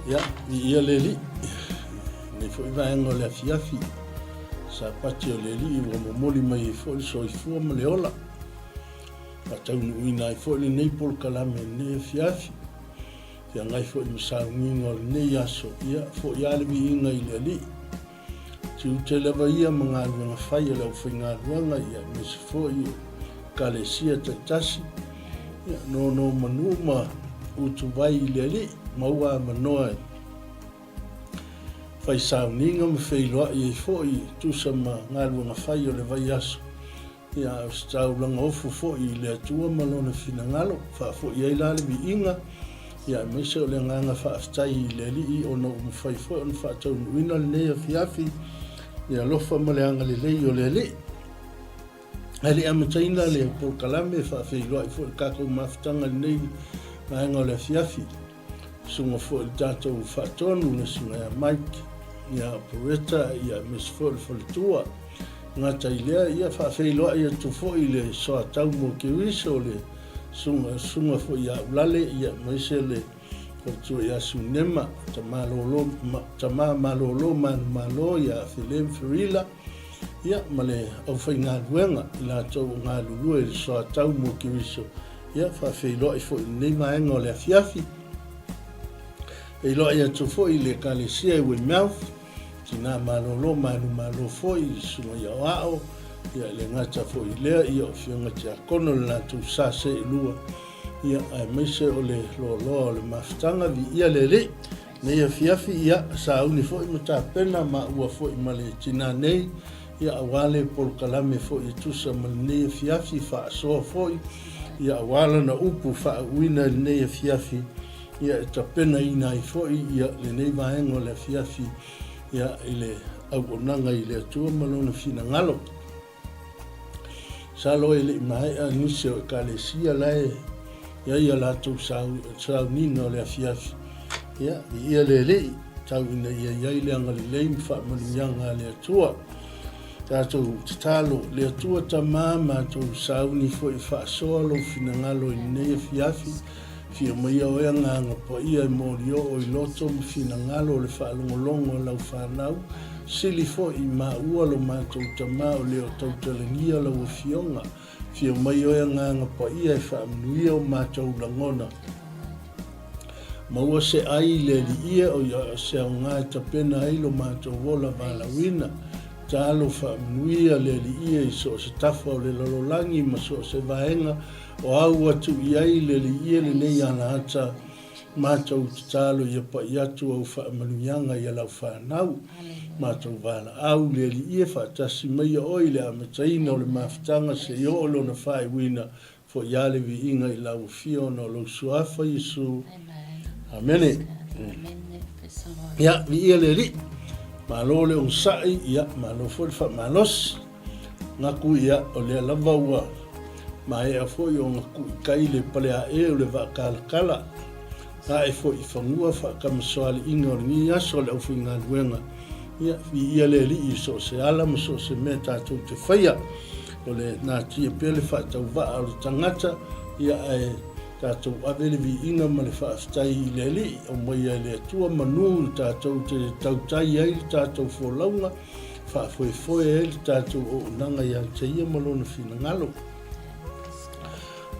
Ya, ia leli. Nei foi vaenga o le afiafi. Sa pati o leli ua momoli mai foi soifua ma le ola. Pa taunu ina i foi nei pol kalame nei afiafi. Ia ngai foi masauninga o nei aso. Ia foi ia le viinga i leli. Tiu te lewa ia mga luanga whai o lau whainga luanga ia mesi foi kalesia te tasi. Ia no manu ma utu vai i leli. Maua manoa fai sauninga ma whailoa i foi tusa ma ngaluanga whai o le vai aso. Ia staulanga ofu foi i le atua malona fina ngalo. Wha foi i lale vi inga. Ia mese o le nganga whaaftai i le li o na umwhai foi on whaatau nuina le nea fiafi. Ia lofa ma le anga le lei o le li. Hali amataina le por kalame whailoa i foi kakou maftanga le nei maenga o le fiafi. Sunga fo il tatou whaatonu na sunga ia Mike, ia Poreta, ia Miss Fo il tua. Ngata i lea, ia whaafeiloa ia tu fo i le soa tau mo ke wiso le sunga fo ia ulale, ia maise le tua ia sunema, tama malolo malo ia Philem Ferila, ia male au whai ngā luenga, ila tau ngā lulua i le soa tau mo ke wiso. Ia whaafeiloa i fo i nei maenga o le afiafi. E loa ia tu foi le kalesia i we mouth, tina malolo malo foi, sunga ia wao, ia le ngata foi lea, ia o fionga te akono le natu sase i lua, ia ai meise o le loa o le maftanga vi ia le le, ne ia fiafi ia sauni foi mata pena ma ua foi ma le tina nei, ia awale pol kalame foi tusa ma le ne ia fiafi fa soa foi, ia awala na upu fa uina le ne ia fiafi, ia e tapena ina i foi ia le nei vaenga o le fiafi ia i le auonanga i le atua malona fina ngalo. Salo e le mai a nise o kalesia lae ia latou saunina o le fiafi. Ia le lei tau ina ia le anga le lei mwha malimianga le atua. Tātou talo le atua tamā mātou sauni foi whaasoa lo fina ngalo i nei fiafi. Fia mai o ea nganga po ia i morio o i loto ma fina ngalo le whaalongolongo lau whanau. Sili fo i ua lo mātou tamā o leo tautalangia lau o fionga. Fia mai o ea nganga po ia i whaamnuia o mātou langona. Maua se ai le li ia o ia se au ngai tapena ai lo mātou wola valawina. Talo whaamnuia le li ia i so se tafa o le lololangi ma so se vaenga. O au atu iai le li ia le nei ana ata mātou talo ia pa iatu au whaamaluianga ia lau whanau mātou vala au le li ia whaatasi mai oi le amataina o le mawhitanga se i o lona whai wina fo iale vi inga i lau fiona o lau suafa Yesu. Amene. Ia vi ia le li malo le unsai ia malo fo le whaamalos ngaku ia o le lava ua ma e a foi o ngaku kai le palea e o le whakalakala. A e foi i whangua whakamasoali inga o ngi aso le au whinga luenga. Ia le li i so se ala ma so se me tātou te whaia. O le nā tia pele whaatau waa o le tangata. Ia e tātou avele vi inga ma le whaaftai i le li. O mai e le atua manu tātou te tautai ai tātou wholaunga. Whaafoe e le tātou o nanga i au te ia malona whina ngalo.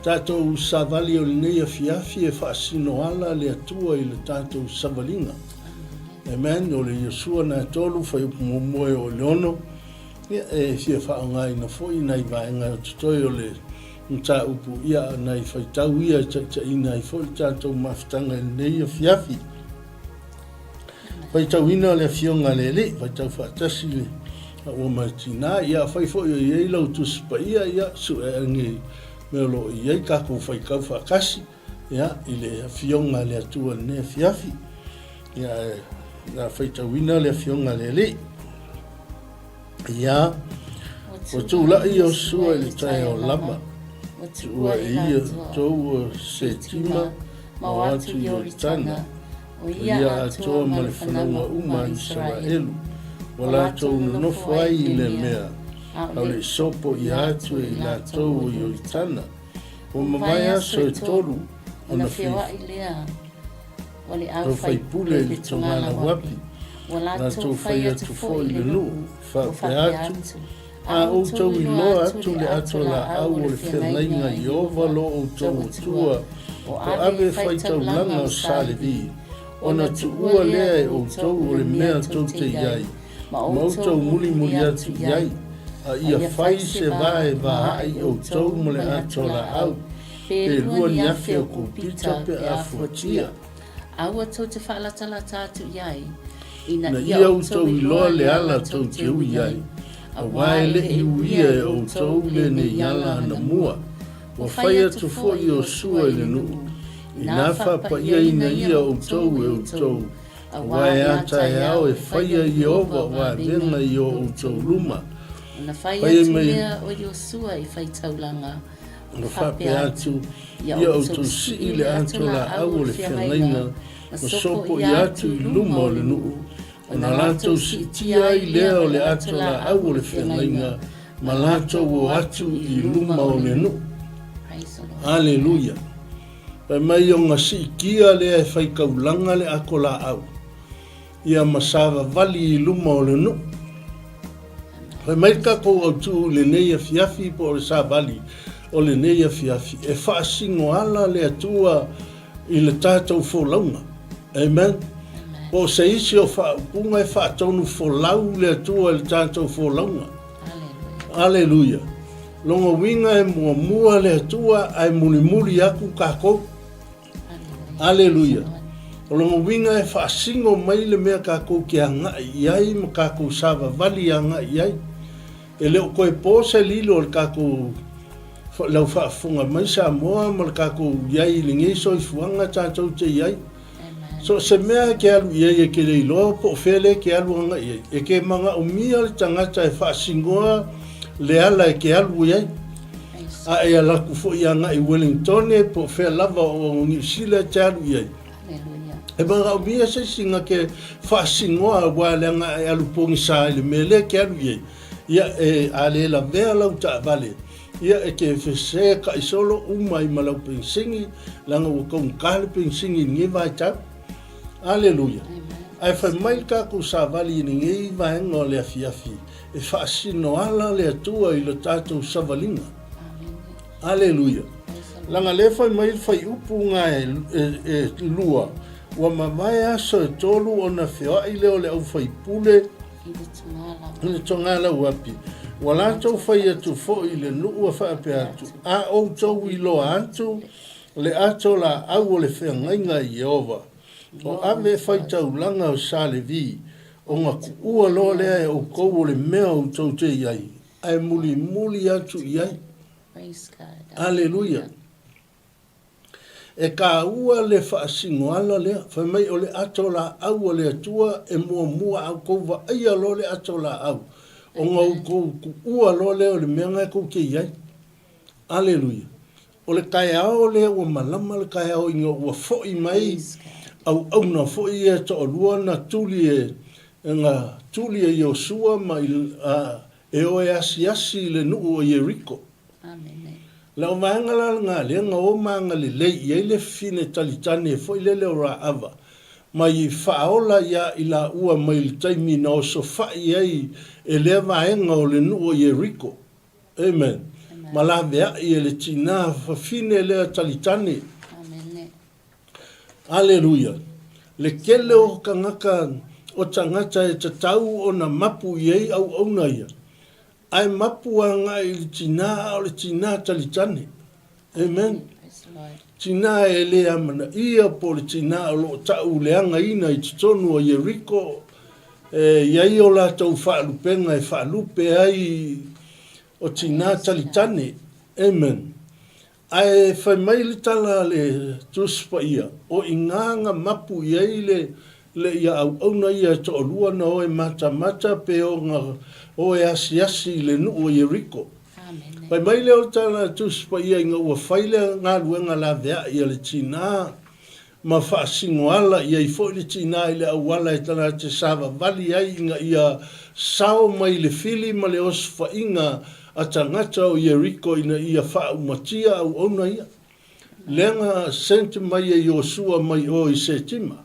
Tātou savali o le nei afiafi e whaasino ala le atua i le tātou savalinga. Amen, o le Yesua na tolu whai upumomoe o leono. Ia e fia whaongai na foi nai vaenga o tutoi o le mta upu ia nai whaitau ia ta ina i foi tātou mawhitanga le nei afiafi. Whaitau ina le fionga le le, whaitau whaatasi le o matina ia whai foi o iei lau tusipa ia su e angei. Melo iei kako whaikau whakasi, ia, i le fionga le atua ne fiafi. Ia, na whaitawina le fionga le le. Ia, o tūla i o sua i le tae o lama. Ua e ia tōua se tima, ma watu i o tana. O ia atoa ma le whanaunga uma i Israelu. Wala tōu nofo ai i le mea. Au le sopo i atu e la tau i o itana. O mawai aso e tolu. Ona whiwa i lea. o faipule i le tongala wapi. Na tau whai atu fo i le nuu, whape atu. A outou i loa atu le atola au o le whengainga i ovalo outou o tua, o ave whaitau langa o Salevi. Ona tu ua lea e outou o le mea tau te iai, ma outou muli muli atu iai, a ia whai se vae vaai outou mo le atola au, pe lua ni afe o kupita pe a fuatia. Aua tau te whaalatalata atu iai, Na ia outou i loa le ala tau te ui iai, a wae le i uia e outou le ne iala ana mua, o whai atu fo i o sua i le nuu. I nā whapa ia ina ia outou e outou, a wae ata e au e whaia i ova wa venga i o outou luma. Na whai atu mea o i o sua i whai taulanga. Na whape atu ia outou si i le atola au o le whengaina, na sopo i atu i luma o le nuu. O na lātou si tia i lea o le atola au o le whengaina, ma lātou o atu i luma o le nuu. Aleluia. Pai mai o ngā si kia lea e whai kaulanga le akola au. Ia masawa vali i luma o le nuu. Pai mai kako au tu le neia fiafi po o le sa vali o le neia fiafi. E whaasingo ala le atua i le tātou fōlaunga. Amen. Po se isi o whaapunga e whaatonu fōlau le atua i le tātou fōlaunga. Aleluia. Longa winga e mua le atua ai muli aku kako. Aleluia. Longa winga e whaasingo mai le mea kako ki a ngai iai ma kako sawa vali a ngai iai. E leo koe pōse lilo le kako lau whaafunga mai sa moa ma le kako iai lingeso i fuanga tātou te iai. So se mea ke alu iai e ke leilo po whele ke alu anga iai. E ke manga umia le tangata e whaasingoa le ala e ke alu iai. A e alaku fo i anga i Wellington e po whea lava o New Zealand te alu iai. E manga umia se singa ke whaasingoa wa le anga e alu pongi sa ele mele ke alu iai. Ia e ale la vea lau ta vale. Ia e ke whese ka isolo umai malau pensingi langa wakong kale pensingi nge vai tau. Aleluia. Ai whai mai kako sa vali ni ngei vaenga o le afiafi. E whaasino ala le atua i lo tātou savalinga. Aleluia. Langa le whai mai whai upu ngā e lua. Wa mawai aso e tolu o na whia i leo le au whai pule. I le tongala wapi. Wa lātou whai atu fo i le nuu a whaape atu. A o tau i loa atu. Le ato la au o le whengainga i Jehova. O ave whai taulanga o Salevi, o ngā kuua loa lea e o kou o le mea o tau te iai. Ai muli atu iai. Aleluia. E ka ua le whaasingoala lea, whai mai o le ato la au o le atua e mua au kou wa aia lo le ato la au. O ngā kou kuua loa lea o le mea ngai kou ke iai. Aleluia. O le kai ao lea ua malama le kai ao inga ua fo'i mai. Au na foi e to lua na tuli e nga tuli e Joshua ma e o e asi le nuu o Jericho. Amen. La o maangala nga le nga o maanga le i le fine talitane e foi le ora ava. Ma i whaola ia i la ua mai le taimi na o so fai ai e le vaenga o le nuu o Jericho. Amen. Ma la vea i le tina fine le talitane. Aleluia. Le kele o kangaka o tangata e tatau o na mapu iei au na ia. Ai mapu anga i le tina o le tina talitane. Amen. Tina e le amana ia po le tina o lo tau leanga ina i titonu o Jericho. Iai o la tau whaalupenga e whaalupe ai o tina talitane. Amen. Ai whai mai le tala le tuspa ia. O inganga mapu iei le ia au na ia to lua na o e mata pe o ngā o e asi le nuu o Jericho. Whai mai le o tala tuspa ia inga ua whaile ngā luenga la vea ia le tina. Ma whaasingo ala ia i fo le tina i le awala e tala te sawa vali ai inga ia sao mai le fili ma le osfa inga a tangata o Jericho ina ia wha umatia au ona ia. Lenga senti mai e Yosua mai o i Setima.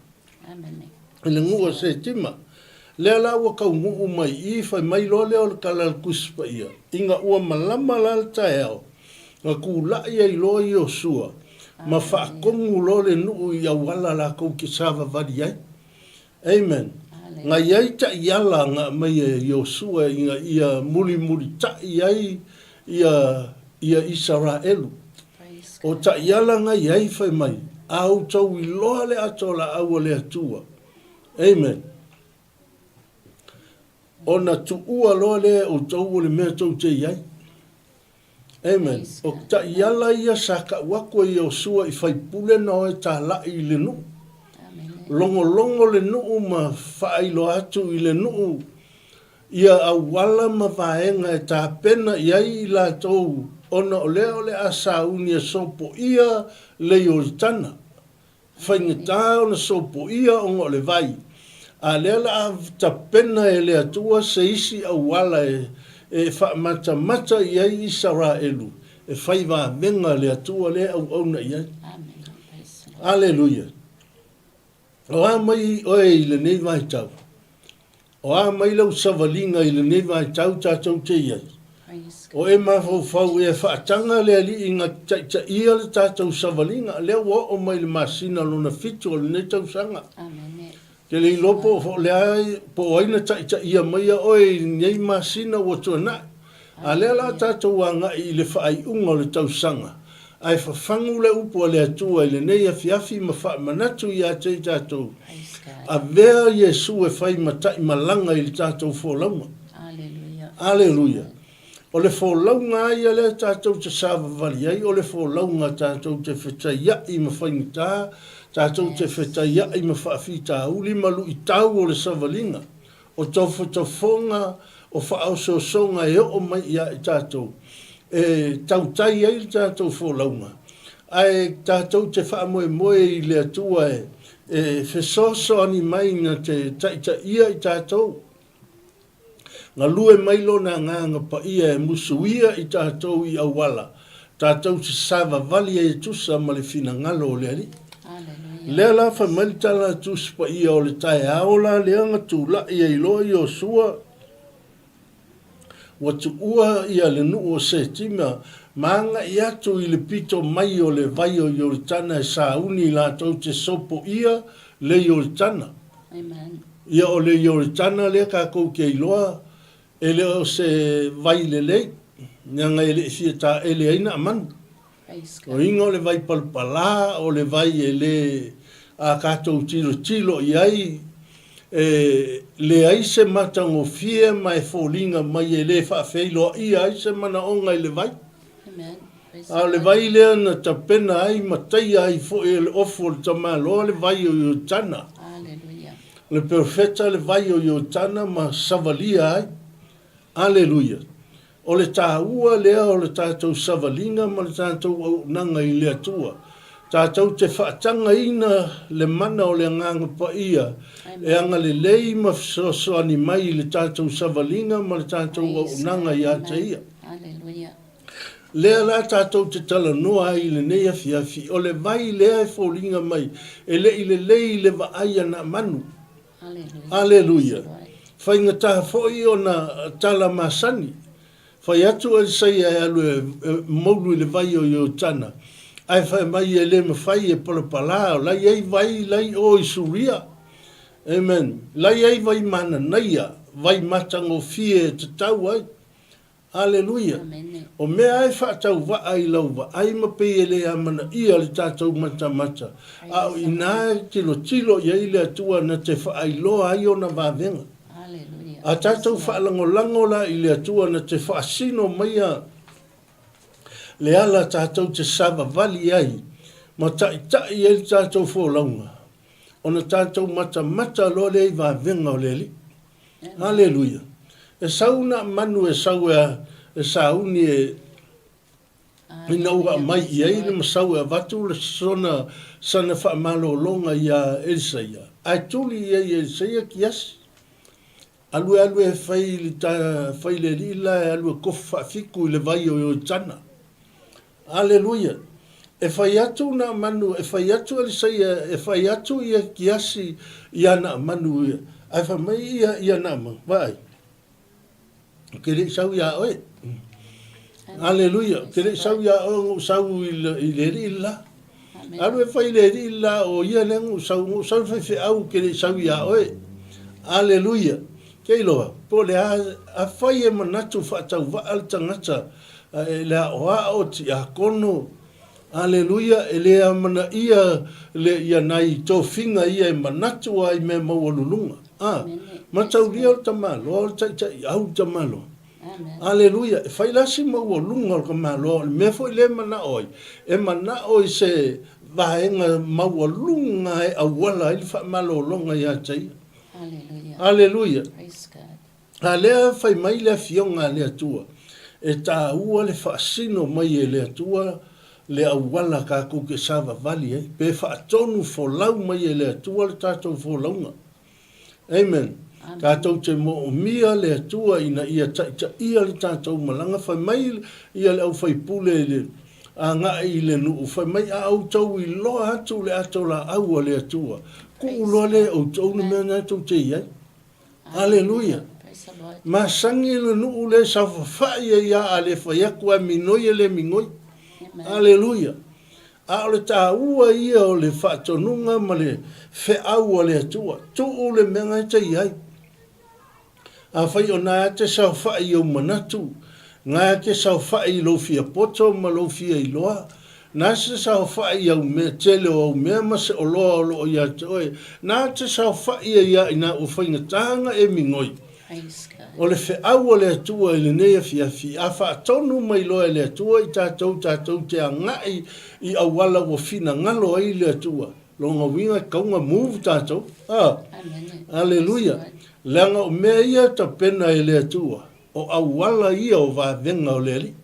Amen. Le ngua Setima. Lea la ua kau nguu mai I fai mai lo leo le kalal kuspa ia. Inga ua malama la tae au. Nga ku la ia I lo I Yosua. Ma whaakongu lo le nuu I awala la kou ki sawa vari ai. Amen. Nga iai ta iala nga mai e Yosua inga ia muli ta iai ia Israelu. O ta iala nga iai fai mai. Au tau I loa le atola au le atua. Amen. O na tuua loa le o tau le mea tau te iai. Amen. O ta iala ia saka wako I Yosua I fai pule na o e ta la I le nuu. Longo le nuu ma whailo atu I le nuu. Ia awala ma vaenga e ta pena iai I la tau. Ona o le asauni e sopo ia le Yoritana. Whaingata ona sopo ia ongo le vai. A lela ta pena e le atua se isi awala e whaamata iai Israelu. E whaiva venga le atua le au na iai. Alleluia. O a mai oe I le nei vai tau. O a mai lau savalinga I le nei vai tau tātou te iai. O e mawhau e whaatanga le ali I ngā taita ia le tātou savalinga. Lea o mai le masina lona fitu o le nei tau sanga. Ke le lopo fo le ai po aina taita ia mai oe nei masina o tuana. A lea la tātou anga I le whaai unga le tau sanga. Ai whawhangu le upo le atua I le nei a fiafi ma wha manatu I a te tātou. A vea Yesu e whai matai malanga I le tātou fōlaunga. Alleluia. O le fōlaunga ai a le tātou te sāwa vali ai, o le fōlaunga tātou te whetaiia I ma whaingita, tātou te whetaiia I ma whaafita uli malu I tau o le savalinga. O tau whatafonga o whaososonga e o mai ia I tātou. E tau tai ai tātou fōlaunga. Ai tātou te whaamoe I le atua e whesoso ani mai na te taita ia I tātou. Nga lue mailo na nganga pa ia e musuia I tātou I awala. Tātou te sava vali e tusa ma le fina ngalo o le ali. Lea la wha maritala tusa pa ia o le tae aola leanga tūla ia I loa I Yosua. Watu ua ia le nuu o Setima, maanga I atu I le pito mai o le vai o Yoritana e sauni la tau te sopo ia le Yoritana. Ia o le Yoritana le ka kou ke iloa, e le o se vai le lei, nyanga e le fieta e le aina amanu. O inga o le vai palpala, o le vai e le a katou tilo iai, le ai se matango fie mai fōlinga mai e le whaafeilo I ai se mana onga I le vai. A le vai lea na ta pena ai matai ai fo e le ofo le tamalo le vai o Yoritana. Le perfeta le vai o Yoritana ma savalia ai. Alleluia. O le tāua lea o le tātou savalinga ma le tātou nanga I le atua. Tātou te whaatanga ina le mana o le nganga pa ia. E anga le lei ma so ani mai le tātou savalinga ma le tātou nanga I a te ia. Lea la tātou te tala noa I le nei afiafi. O le vai lea e fōlinga mai. E le I le lei le vaaya na manu. Alleluia. Whainga taha fōi o na tala masani. Whai atu e sei e alu e maulu le vai o Yoritana. Ai whai mai e le mawhai e palapalao. Lai ei vai lai o I Suria. Amen. Lai ei vai mana naia. Vai matango fie te tau ai. Alleluia. O mea ai whaatau wa ai lau wa ai mape e le amana ia le tātou mata. Au ina tilo ia I le atua na te whaailoa ai o na wavenga. A tātou whaalango la I le atua na te whaasino maia le ala tātou te sava vali ai. Ma tai e le tātou fōlaunga. O na tātou mata lo le I wavenga o le li. Alleluia. E sauna manu e sau e sauni e ina ua mai I ai le masau e vatu le sana whaamalo longa I a Elisaia. Ai tuli I ai Elisaia ki asi. Alue e whai le lila e alue kofa fiku I le vai o Yoritana. Alleluia. e whai atu na manu, e whai atu ali saia, e whai atu ia kiasi ia na manu ia. Ai whamai ia na manu, vai. Kere sau ia oe. Aleluia. Kere sau ia oe sau i le ri la. Alu e whai le ri la o ia lengu sau whai whi au kere sau ia oe. Aleluia. Kei loa. Po le a whai e manatu whaatau waal tangata. Le a oa o ti a kono. Aleluia. E le a mana ia le ia nai tō whinga ia e manatu ai me maua matau ria o tamalo, o tai au tamalo. Aleluia. E whailasi maua lunga o kamalo, me foi le mana oi. E mana oi se vaenga maua lunga e awala ili whamalo longa ia tai. Aleluia. Alea whai mai le fionga le atua. E tā ua le whaasino mai e le atua, le awala ka kuke sava vali e. Pe whaatonu folau mai e le atua le tātou folaunga. Amen. Tātou te mo o mia le atua ina ia taita ia le tātou malanga. Whai mai ia le au whai pule le a ngā i le nuu. Whai mai a au tau i loa atu le atou la aua le atua. Ko uloa le au tau na mea nātou te iai. Aleluia. Ma sangi le nuu le saufa whai e ia a le whai aku a minoi e le mingoi. Aleluia. A o le tā ua ia o le whaatonunga ma le wheau le atua. Tu o le menga te iai. A whai o nā te sau whai o manatu. Ngā ke sau whai lo fia poto ma lo fia i loa. Nā se sau whai au mea tele o mea ma se o loa o loo ia te oe. Nā te sau whai ia ina o whaingatanga e mingoi. O le wheau le atua i le nea fiafi. A whaatonu mai loa le atua i tātou te angai i awala o fina ngalo ai le atua. Longa winga kaunga move tātou. Aleluia. Langa o mea ia ta pena e le atua. O awala ia o vāvenga o le ali.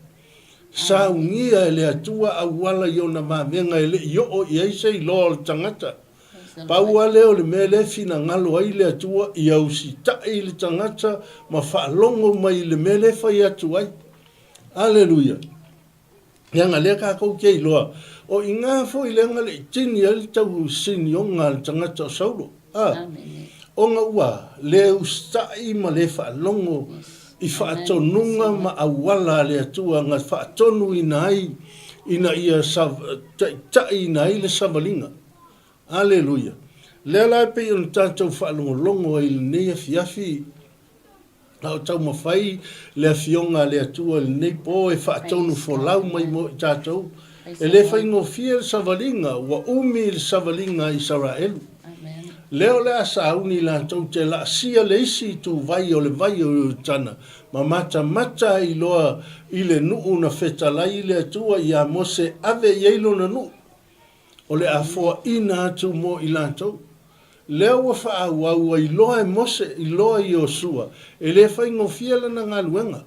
Sa ungia e le atua awala i o na vāvenga e le i o i eise i loa o tangata. Paua leo le mea le fina ngalo ai le atua i au si tai le tangata ma whaalongo mai le mea le whai atu ai. Aleluia. Ianga lea kākou kei loa. O i ngā fo i lenga le tini ali tau sini o ngā le tangata o saulo. O ngā ua le ustai ma le whaalongo i whaatonunga ma awala le atua ngā whaatonu ina ai ina ia tai ina ai le savalinga. Aleluia. Lea lai pe i tātou whaalongolongo i le nea fiafi. Nau tau mawhai le fionga le atua le nei po e whaatonu folau mai mo i tātou. E le whaingo fia le savalinga wa umi le savalinga i Saraelu. Leo le asa auni la tau te la sia le isi tu vai o le tana. Ma mata i loa i le nuu na whetalai le atua i a mose ave yeilo na nuu. O le afoa ina atu mo i lantou. Leo wa whaawau i loa e mose i loa i Osua. E le whaingo fia lana ngā luenga.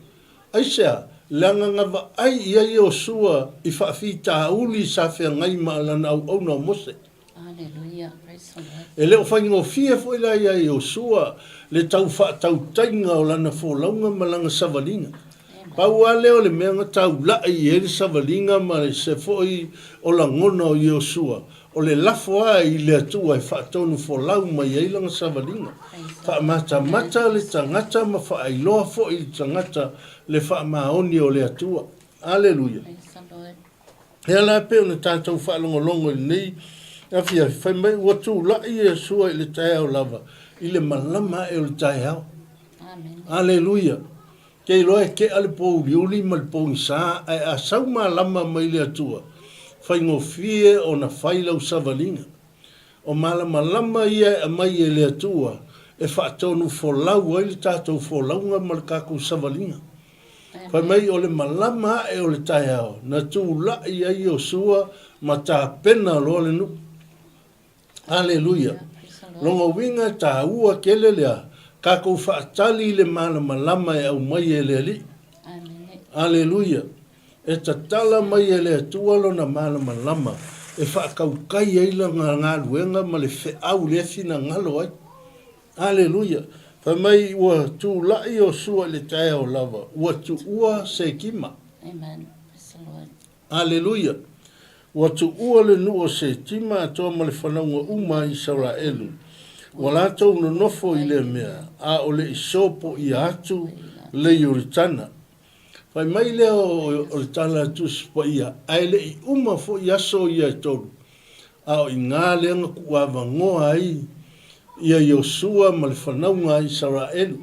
Aisea, langa ngava ai ia i Osua i whaafita uli sa whea ngai maa lana au au na mose. Aleluia. E leo whaingo fia fo ila ia i Osua le tau whaatau tainga o lana fōlaunga malanga savalinga. Paua leo le mea tau lai e le savalinga ma le se foi o la ngona o Iosua. O le lafoa i le atua e whaatonu fōlau mai e ilanga savalinga. Whaamata le tangata ma whaailoa fo i tangata le whaamaoni o le atua. Aleluia. Hea la peo na tātou whaalongolongo i nei. Awhia, whai mai watu lai e sua i le tae au lava. I le malama e o le tae au. Aleluia. Kei loe ke ale pou liuli ma le pou nsa ai a sauma lama mai le atua. Whai ngofie o na whailau savalinga. O malama lama ia a mai e le atua e whaatonu folau ai le tātou folaunga ma le kako savalinga. Whai mai o le malama e o le tae au. Na tū lai ai o sua ma tā pena loa le nuku. Aleluia. Longa winga tā ua kele lea. Kako whaatali le malama lama e au mai e le ali. Aleluia. E tatala mai e le atualo na malama lama. E whaakaukai eila ngā luenga ma le whiau le fina ngalo ai. Aleluia. Wha mai ua tū lai o sua le tae o lava. Ua tū ua se kima. Amen. Aleluia. Ua tu ua le nu o se tima atoa ma le whanaunga uma i Israelu. Wa lātou no nofo i le mea, a o le isopo i atu le Yoritana. Whai mai leo o le tala tus pa ia, ai le i uma fo i aso ia i tolu. A o i ngā leanga ku awa ngoa ai, ia Yosua ma le whanaunga i Israelu.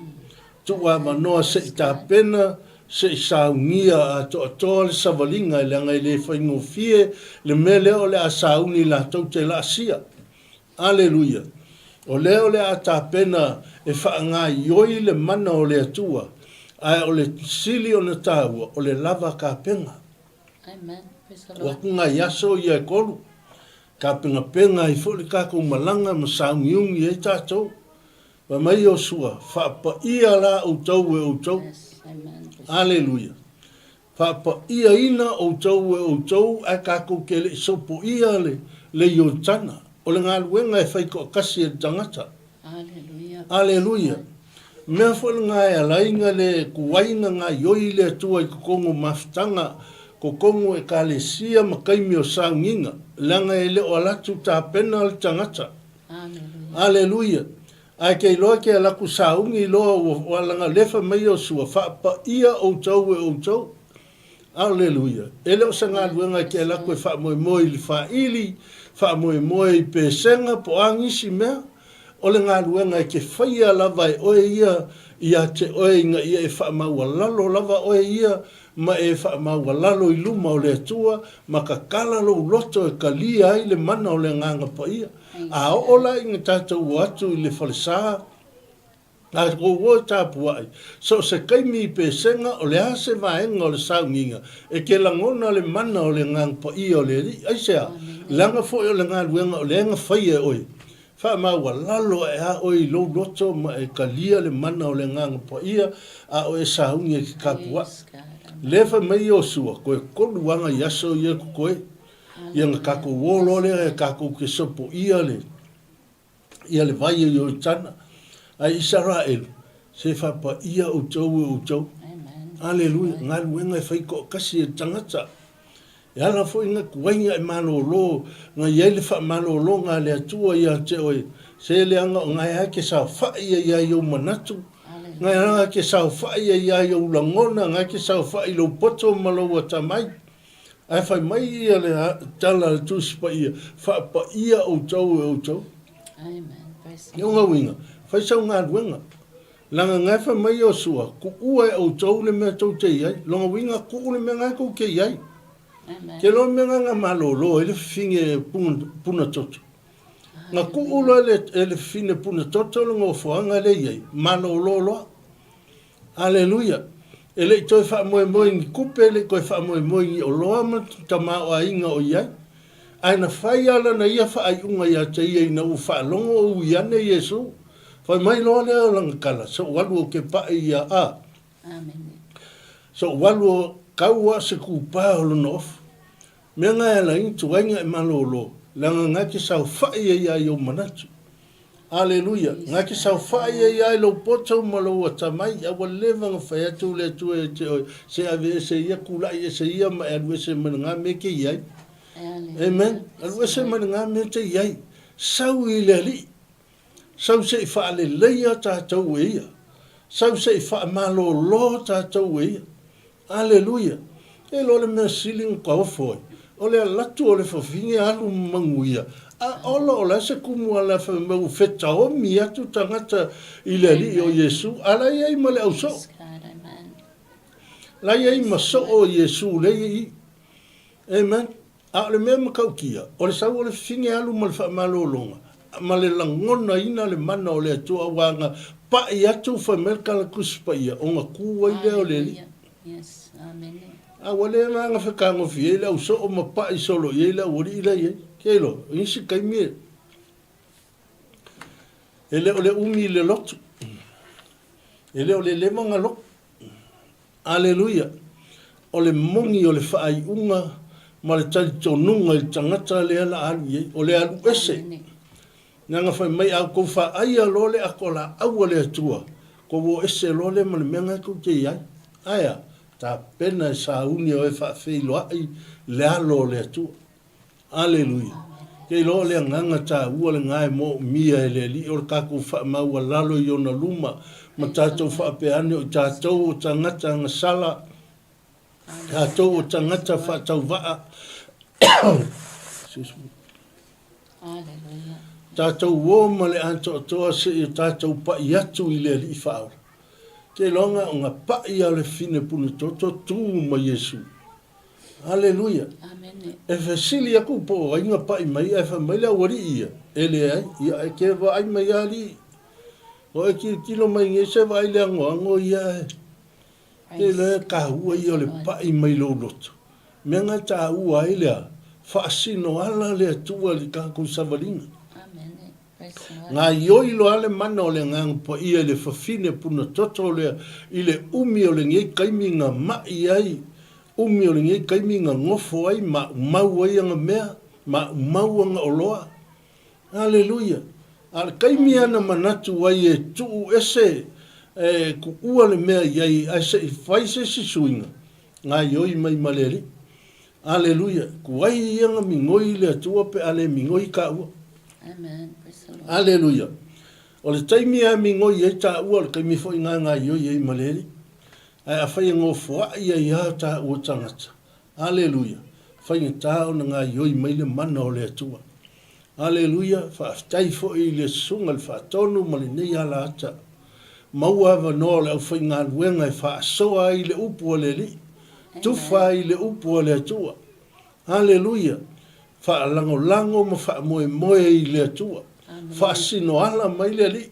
Tu awa noa se i tāpena, se i saungia a to atoa le savalinga i leanga i le whaingo fie, le me leo le a sauni la tau te la sia. Aleluia. O leo le a tāpena e whaanga ioi le mana o le atua, ai o le sili o na tāua, o le lava ka penga. Amen. Wa kunga yaso i e kolu, ka penga penga i foli kako malanga ma saungiungi e tātou. Wa mai o sua, whaapa ia la o tau e o tau. Yes, amen. Aleluia. Whaapa ia ina o tau e o tau, ai kako ke le sopo ia le Yoritana. O le ngā luenga e whaiko kasi e tangata. Aleluia. Aleluia. Mea whole ngā e alainga le kuwainga ngā ioi le atua i kukongo mafutanga, kukongo e ka le sia makaimi o saunginga, langa e le o alatu tā pena le tangata. Aleluia. Aleluia. Ai kei loa ke alaku saungi loa o alanga lefa mai o sua, whaapa ia o tau e o tau. Aleluia. E leo sa ngā luenga ke alaku e wha moe moe li wha ili, wha moe moe i pēsenga po angisi mea. O le ngā luenga ke whaia lava e oe ia te oe inga ia e wha maua lalo lava oe ia, ma e wha maua lalo i luma o le atua, ma ka kala lo loto e ka lia ai le mana o le nganga pa ia. A ola inga tātou atu i le whalesa, a ko o tāpua ai. So se kaimi i pēsenga o le ase vaenga o le saunginga, e ke langona le mana o le nganga pa ia o le ri. Aisea, langa fo o le ngā luenga o le nga whaia oe. Wha maua lalo e a oi lo loto ma e kalia le mana o le nganga pa ia a o e saungi e ki kapua. Lefa mai o sua, koe kolu wanga yaso ia ku koe. Ia nga kako wolo le e kako ke sopo ia le vai e Yoritana. A Israel, se whapa ia o tau e o tau. Aleluia, ngā luenga e whaiko kasi e tangata. E ala fo inga kuwainga e malo lo, nga iele wha malo lo ngā le atua ia te oe. Se le anga o ngai hake sa wha ia ia iau manatu. Ngai anga ke sa wha ia ia iau langona, ngai ke sa wha i lo poto malo wa tamai. Ai whai mai ia le tala le tuspa ia, wha pa ia o tau e o tau. Amen. Iau ngā winga, whai sau ngā ruenga. Langa ngai wha mai o sua, ku ua e o tau le mea tau te iai, longa winga ku ule mea ngai kou ke iai. Ke lo menga nga malolo ele finge puna toto. Nga ku ulo ele fine puna toto lo ngofo nga le yai malolo lo. Aleluia. Ele toi fa moe moe ngi kupe le koi fa moe moe ngi o loa ma tama o inga o yai. Ai na fai ala na ia fa ai unga ia te ia ina u fa longo o iane Yesu. Fa mai lo le o langa kala. So walu o ke pa ia a. Amen. So walu kaua se kupa o lo nof. Mea ngai ala intu wainga e malolo. Langa ngai ke sau whai e ia i o manatu. Aleluia. Ngai ke sau whai e ia i lo potau malo a tamai. Awa levanga whai atu le tu e te oi. Se ave e se ia kulai e se ia ma e alue se mana ngā me ke iai. Amen. Alue se mana ngā me te iai. Sau i le li. Sau se i wha le leia tātou e ia. Sau se i wha malolo tātou e ia. Aleluia. E lo le mea siling ka ofoi. O le latu o le whawhinge alu manguia. A ola o la se kumu ala whamau wheta o mi atu tangata i le li o Yesu. Ala iei ma le au so. La iei ma so o Yesu le iei. Amen. A le mea makau kia. O le sau o le whinge alu ma le whamalolonga. Ma le langona ina le mana o le atua wanga. Pa i atu whamelka la kuspa ia. O ngā kua i leo le li. Yes, amen. A wale nga nga whakango fie la uso o mapa i solo ye la uri ila ye. Kelo, insi kai mie. Ele o le umi le lotu. Ele o le lemanga lotu. Aleluia. O le mongi o le whaai unga ma le tali tonunga i tangata le ala alu ye. O le alu ese. Nga whai mai au kou whaai a lole a ko la aua le atua. Ko wo ese lole ma le menga kou te iai. Aya. Ta pena sa uni o e whawhi loa i le alo le atua. Aleluia. Kei lo le nganga ta ua le ngai mo mia ele li o kaku fa mau lalo i ona luma. Ma tātou fa pe ane o tātou o tangata ngasala. Tātou o tangata fa tau vaa. Aleluia. Tātou o ma le anto toa se i tātou pa i atu i le li whaora. Kei longa o ngā pa i ale fine punu toto tū ma Yesu. Aleluia. Amen. E fesili aku po ai nga pa i mai e fa mai la wari ia. Ele ai ia e ke va ai mai ali. O e ki kilo mai nge se vai le ngo ia. E le ka ua ia le pa i mai lo loto. Me nga ta ua ai le fa sino ala le tua li ka ku savalinga. Amen. Ngā ioi lo ale mana o le ngang po ia le fafine puna toto le i le umi o le ngai kaiminga mai ai. Umi o le ngai kaiminga ngofo ai ma mau ai anga mea, ma mau anga oloa. Aleluia. Al kaimi ana manatu ai e tuu ese ku ua le mea iai ai se i faise si suinga. Ngā ioi mai maleri. Aleluia. Ku ai ianga mingoi le atua pe ale mingoi ka ua. Amen. Aleluia. O le taimi a mingoi e ta ua le kaimi fo inga ngā ioi ei maleri. Ai a whai ngō fua ia ia ta ua tangata. Aleluia. Whai ngā o na ngā ioi mai le mana o le atua. Aleluia. Whaaftai fo i le sunga le whaatonu ma le nei ala ata. Mau awa no le au whai ngā luenga e whaasoa i le upu o le li. Tufa i le upu o le atua. Aleluia. Whaalango lango ma whaamoe moe i le atua. Whaasino ala mai le li.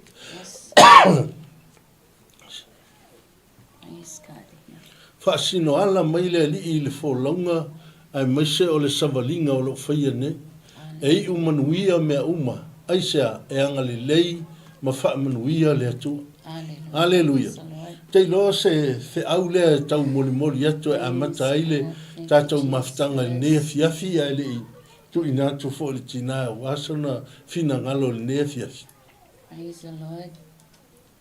Whaasino ala mai le li i le wholaunga ai maise o le savalinga o lo whaia ne. E umanuia mea uma. Aisea e anga le lei ma whaamanuia le atua. Aleluia. Tei loa se au lea tau moli moli atu e amata aile tātou maftanga le nea fiafi a ele i tu ina tu fo le tina wasana fina ngalo le nea fiafi. Praise the Lord.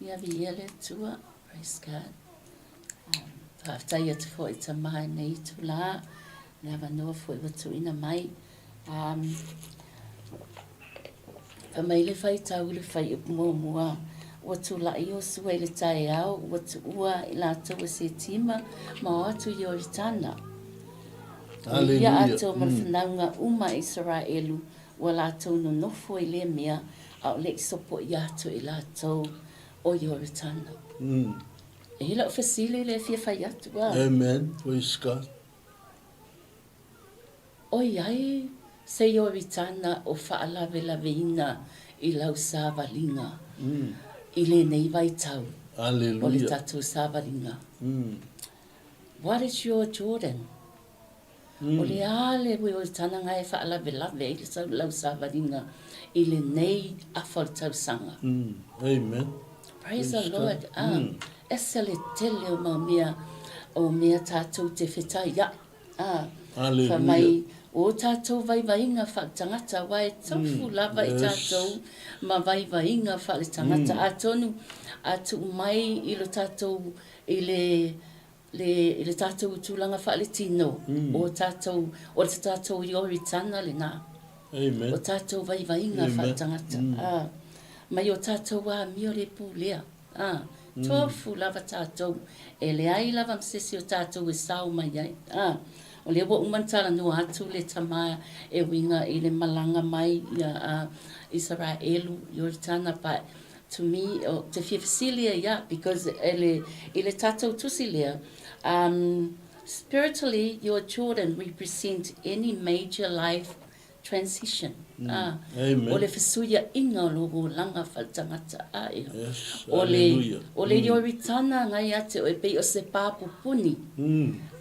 Ia vi ele tua. Praise God. Whaftai atu fo i ta maha nei tu la. Nga wanoa fo i watu ina mai. Whamai le whai tau le whai mua mua. Watu la i o sua i le tae au. Watu ua i la tau se tima. Ma atu i o ritana. Aleluia. Ia ato ma whanaunga uma Israelu. Wa la tau no nofo i le mea. Au le sopo i ato i la tau o i o ritana. E hila o fasile le fia whai atu wa. Amen. Praise God. O iai se i o ritana o whaalawe laweina i lau sāwalinga. I le nei vai tau. Aleluia. O le tatu sāwalinga. What is your Jordan? O le ale we o tana ngai whaalawe lawe i le lau sāwalinga i le nei a whautau sanga. Amen. Praise the Lord. Esa le tele o mea tātou te whetai ia. Aleluia. Whamai o tātou vai-vainga whaatangata wai taufu lava i tātou ma vai-vainga whaatangata atonu atu mai i lo tātou i le tātou tūlanga whaatino o le tātou i ori tana le nā. Amen. O tātou vai-vainga whaatangata. Mai o tātou a mio le pūlea. Tōfu lava tātou e le ai lava msesi o tātou e sau mai ai. O le wa umantara no atu le tama e winga i le malanga mai ia Israelu Yoritana, but to me te fifsilia yeah, because ele tatou tusilia spiritually your children represent any major life transition. Amen. O le fesuia inga logo langa faltangata ai. Yes. O le Yoritana ngai ate o e pei o se papupuni.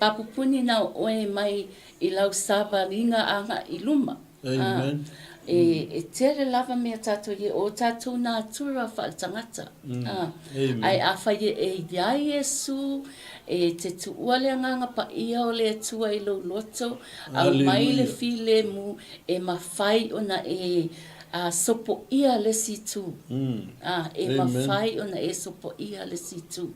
Papupuni na oe mai i lau sāwaringa anga i luma. Amen. E tere lava mea tātou ye o tātou nā tura whaatangata. Ai awhai e iai Yesu, e te tuua le nganga pa ia o le tua i lo loto, au mai le file mu e mawhai ona e sopo ia le si tu. E mawhai ona e sopo ia le si tu.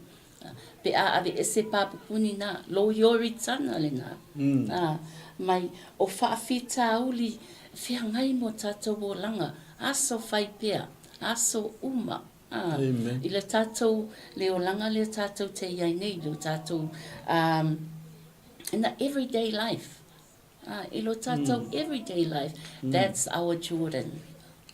Pe a ave ese papupuni na lo yori tana le na. Mai o whaafita uli whiangai mo tātou o langa. Aso whai pea, aso uma. I le tātou le o langa le tātou te iai nei, le tātou in the everyday life. I lo tātou everyday life. That's our Jordan.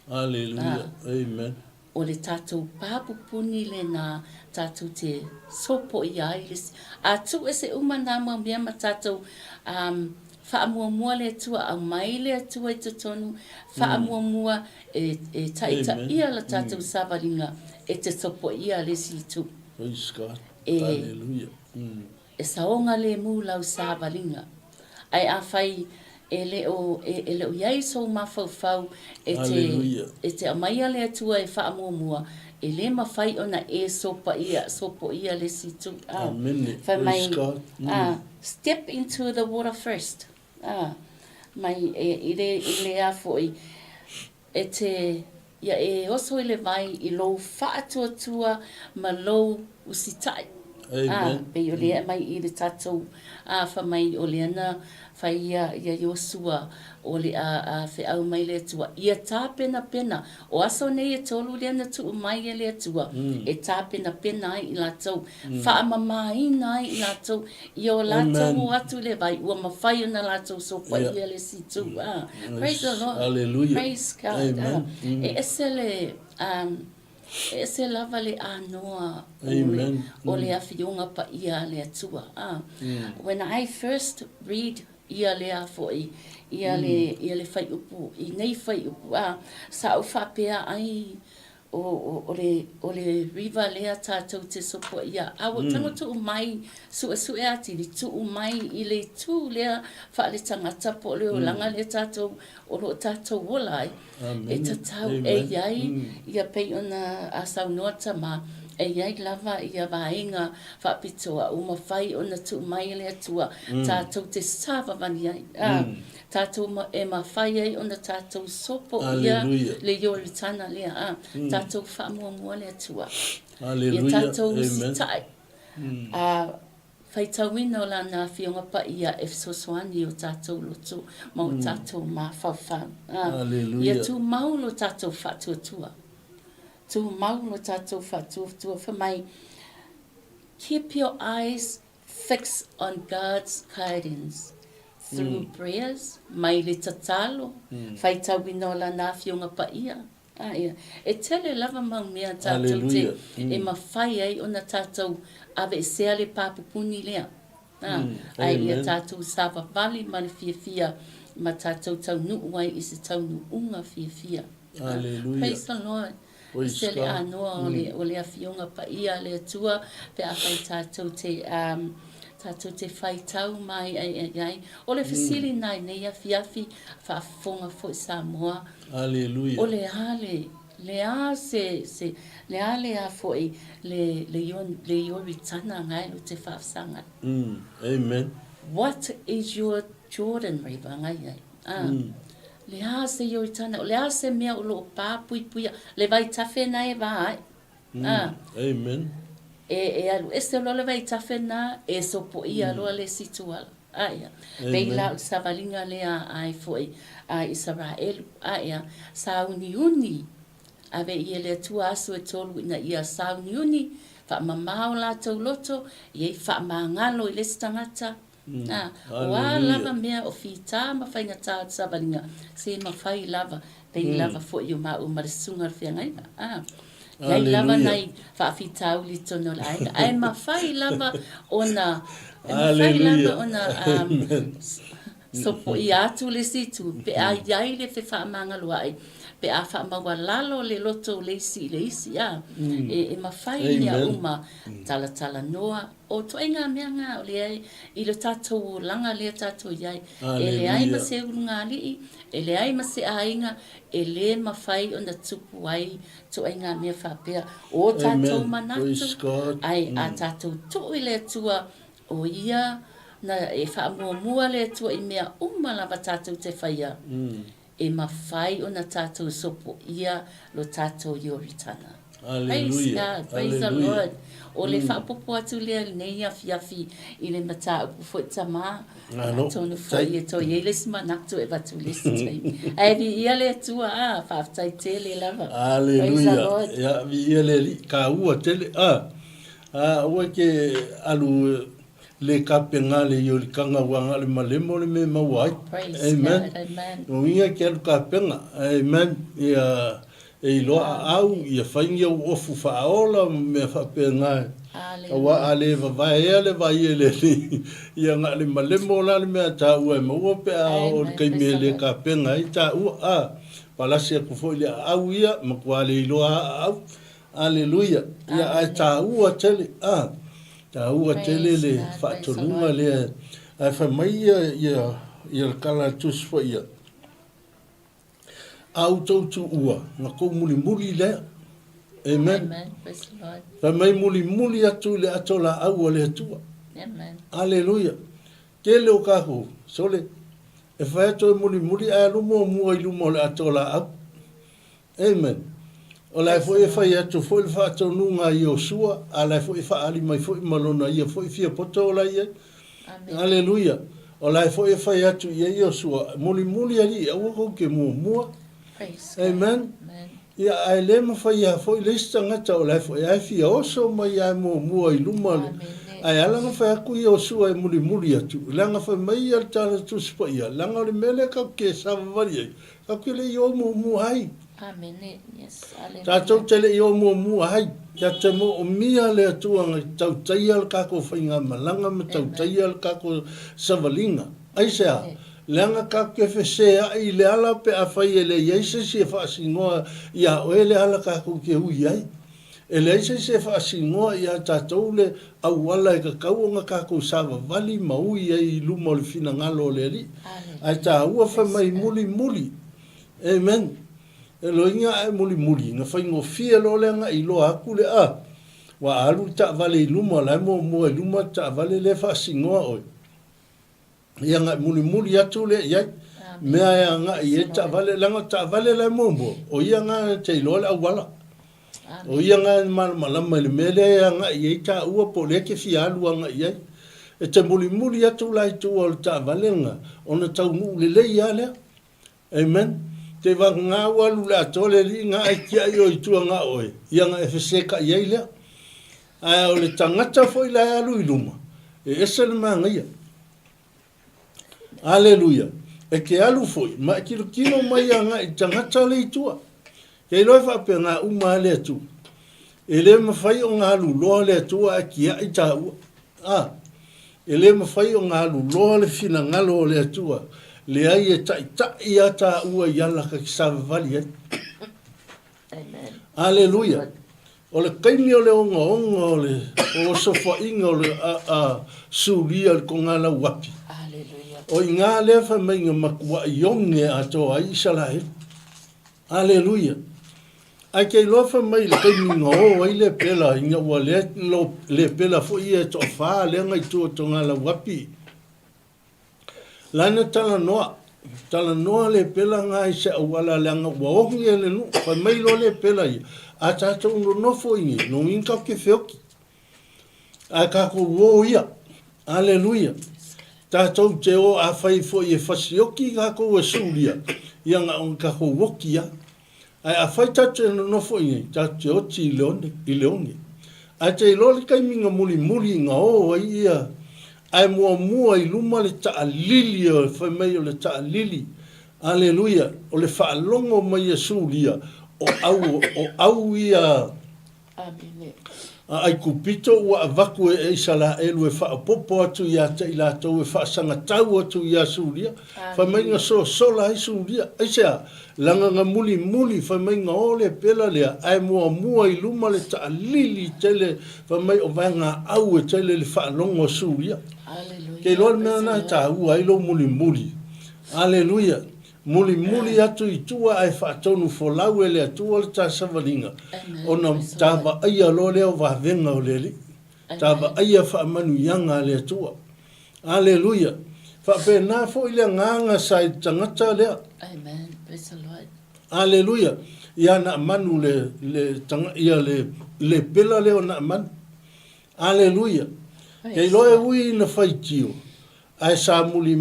Hallelujah. Amen. O le tātou pāpupuni le nā tātou te sopo i ai. A tu e se umana ma mea ma tātou whaamuamua le tua au mai le tua i te tonu. Whaamuamua e taita ia la tātou savaringa e te sopo ia le si tu. Praise God. Hallelujah. E saonga le mūlau savaringa. Ai a whai e leo iai so mawhauwhau e te amaia le atua e whaamuamua e le mawhai ona e sopo ia le situ. Amen. Praise God. Step into the water first. Mai i le a foi e te ia e oso i le vai i lo whaatuatua ma lo usitai. Amen. Pe o lea mai i le tatou wha mai o leana whai ia Iosua o le a whi au mai le atua. Ia tā pena. O aso nei e tolu leana tu mai e le atua. E tā pena ai i lātou. Whaamamaina ai i lātou. I o lātou o atu le vai. Ua mawhai o na lātou sopa ia le situ. Praise the Lord. Hallelujah. Praise God. E ese le... E se lava le anoa o le awhionga pa ia le atua. When I first read ia le a foi, ia le whai upu, i nei whai upu, sa au whapea ai o le riva lea tātou te sopo ia. Awa tango tu mai, su e ati li tu mai i le tu lea wha le tangata po leo langa le tātou o lo tātou wolai. E tatau e iai, ia pei ona a saunoa tama, e iai lava ia vaenga whapitoa o mawhai ona tu mai le atua, tātou te sāwa vani ai. Tātou e mawhai ai ona tātou sopo ia le iori tana lea. Tātou whaamua le atua. Ia tātou sitai. Whai tauina o lana whionga pa ia e sosoani o tātou loto, mau tātou ma whawhau. Ia tū mau lo tātou whatuatua. Tū mau lo tātou whatuatua. Whamai, keep your eyes fixed on God's guidance through prayers, mai le tatalo, whai tauina o lana whionga pa ia. E tele lava mau mea tātou te e mawhai ai o na tātou ave e sea le papupuni lea. Ai ia tātou sāwa vali ma le fia ma tātou tau nuuai i se tau nuunga fia. Praise the Lord. Se le anoa o le awhionga pa ia le atua pe a whai tātou te whai tau mai ai. O le whasili nai nei a fiafi whaafonga fo i Samoa. Hallelujah. O le hale, le a foi le yori tana ngai lo te whaafsanga. Amen. What is your Jordan river ngai ai? Le a se yori tana, le a se mea o lo pāpuipuia, le vai tawhe na e vai. Amen. E alu, e se lo le vai tawhe na, e sopo i aloa le situala. Aia. Pei la savalinga lea ai foi a Israel. Aia. Sa uni. Ave ia le tua aso e tolu ina ia sa uni. Fa mamao la tau loto. Ie fa mangalo i le stangata. O a lava mea o fita ma whainga tā savalinga. Se ma whai lava. Pei lava foi o ma o marisunga whiangai. Iai lava nei whaafita uli tono la aina. Ai ma whai lava ona... Hallelujah. Sopo i atu le situ, pe a iai le fe whaamangalo ai, pe a whaamawa lalo le loto le isi, e mawhai nia uma tala noa, o to inga mea ngā o le ai, i le tātou langa le tātou iai, e le ai ma se urunga alii, e le ai ma se ainga, e le mawhai o na tupu ai, to inga mea whapea, o tātou manatu, ai a tātou to i le tua, o ia na e whaamua le atua i mea lava tātou te whaia. E mawhai o na tātou sopo ia lo tātou ioritana. Hallelujah. Praise the Lord. O le whapopo atu lea nei afi I le mata upu fo tama. Tonu fo I e to ye le simanaktu e batu le sitai. Ai vi ia le atua whaftai te le lava. Hallelujah. Ya vi ia le li ka ua tele. Ua ke alu le kapenga le yo le kanga wanga le malemo le me mawai. Amen. O inga ke alu kapenga. Amen. Ia e loa au ia whaingia ofu whaola me whapenga. Awa ale vai ele vai ele ia nga le malemo la le me ta ua mo pe o kai me le kapenga I ta ua palasi ku fo le au ia makwale loa au. Hallelujah. Ia ai ta ua tele ta ua tele le whatonunga le ai whamai ia kala tus fo ia. Au tautu ua, nga ko muli lea. Amen. Whamai muli atu le atola au le atua. Amen. Hallelujah. Ke leo kako, sole, e whai ato muli ai lumo mua I lumo le atola au. Amen. O lai fo e whai atu fo I wha ato nunga I o sua, a lai fo e wha ali mai fo I malona ia fo I fia poto o lai ia. Hallelujah. O lai fo e whai atu I o sua, muli ali, a wako ke mua. Amen. Ia ai le mawhai a fo I leista ngata o lai fo e ai fia oso mai ai mua I luma le. Ai alanga whai aku I o sua e muli atu. Langa whai mai al tala tu spa ia. Langa o le mele kau ke sawavari ai. Kau ke le I o mua hai. Amen. Yes. Tātou tele I o mua hai. Kia te mo o mia le atua tau taia al kako whainga malanga me tau taia al kako savalinga. Ai sea. Langa ka ke whesea I le ala pe a whai e le yeise se whaasingoa ia o e le ala ka ko ke hui ai. E le yeise se whaasingoa ia tātou le au wala e ka kauonga ka ko sawa vali maui ai luma o le fina ngalo le li. Ai tā ua whamai muli. Amen. E loinga ai muli. Nga whaingo fia lo lenga I lo aku le wa alu ta vale I luma lai mo I luma ta vale le whaasingoa oi. Ia nga muli atu le ia mea ia nga ia ta vale langa ta vale la mombo o ia nga te lola wala o ia nga malama le mele ia nga ia ta ua po le ke fialu nga ia e te muli atu la tu o ta vale nga ona tau nu le ia le amen te va nga walu la tole li nga ai kia yo tu nga oi ia nga e seka ia le ai o le tangata foi la alu iluma e ese le manga ia. Hallelujah. E ke alu foi, ma kilo mai anga I tangata le itua. Ke loi whape ngā uma le atu. E le mawhai o ngā alu loa le atua a kia I tā ua. E le mawhai o ngā alu loa le fina ngalo le atua. Le ai e tai a tā ua I ala ka kisawa vali ai. Amen. Hallelujah. O le kaimi o le onga o le o sofa inga o le suria le kongala wapi. O ngā lefa mai ngā makua ionge atoa I Israel. Hallelujah. Ai kei lofa mai le kaimi ngā o ai le pela inga ua le pela fo I e toa whaa le ngai tua tonga la wapi. Lana tala noa le pela ngā I se awala le anga ua ohi e le nu. Whai mai lo le pela I. A tātou no nofo ingi. No inka ke whioki. A kako uo ia. Hallelujah. Tātou te o a whai fo I e whasioki ka kou e suria. Ia ngā on ka ho woki a. Ai a whai tātou e no fo ingi. Tātou o ti I leone. Ai te ilole kai minga muli ngā o ai ia. Ai mua I luma le taa lili o whai mai o le taa lili. Hallelujah. O le whaalongo mai e suria. O au ia. Amen. Ai kupito ua avaku e sala elu e whaapopo atu ia te I lātou e whaasanga tau atu ia suria. Whamainga sola ai suria. Ai sea, langa ngā muli, whamainga ole pela lea. Ai mua I luma le taa lili tele, whamai o vanga au e tele le whaalongo suria. Kei loa mea nā tā ua ilo muli. Hallelujah. Muli atu I tua ai whaatonu folau e lea tua le tā savalinga. Ona tāwa aia lo leo wavenga o leli. Tāwa aia whaamanu ianga lea tua. Hallelujah. Whape nā fo I lea nganga sai tangata lea. Amen. Praise the Lord. Hallelujah. ia na manu le tanga ia le pela leo na manu. Aleluia. Kei loe ui na whai tio. Ai sa muli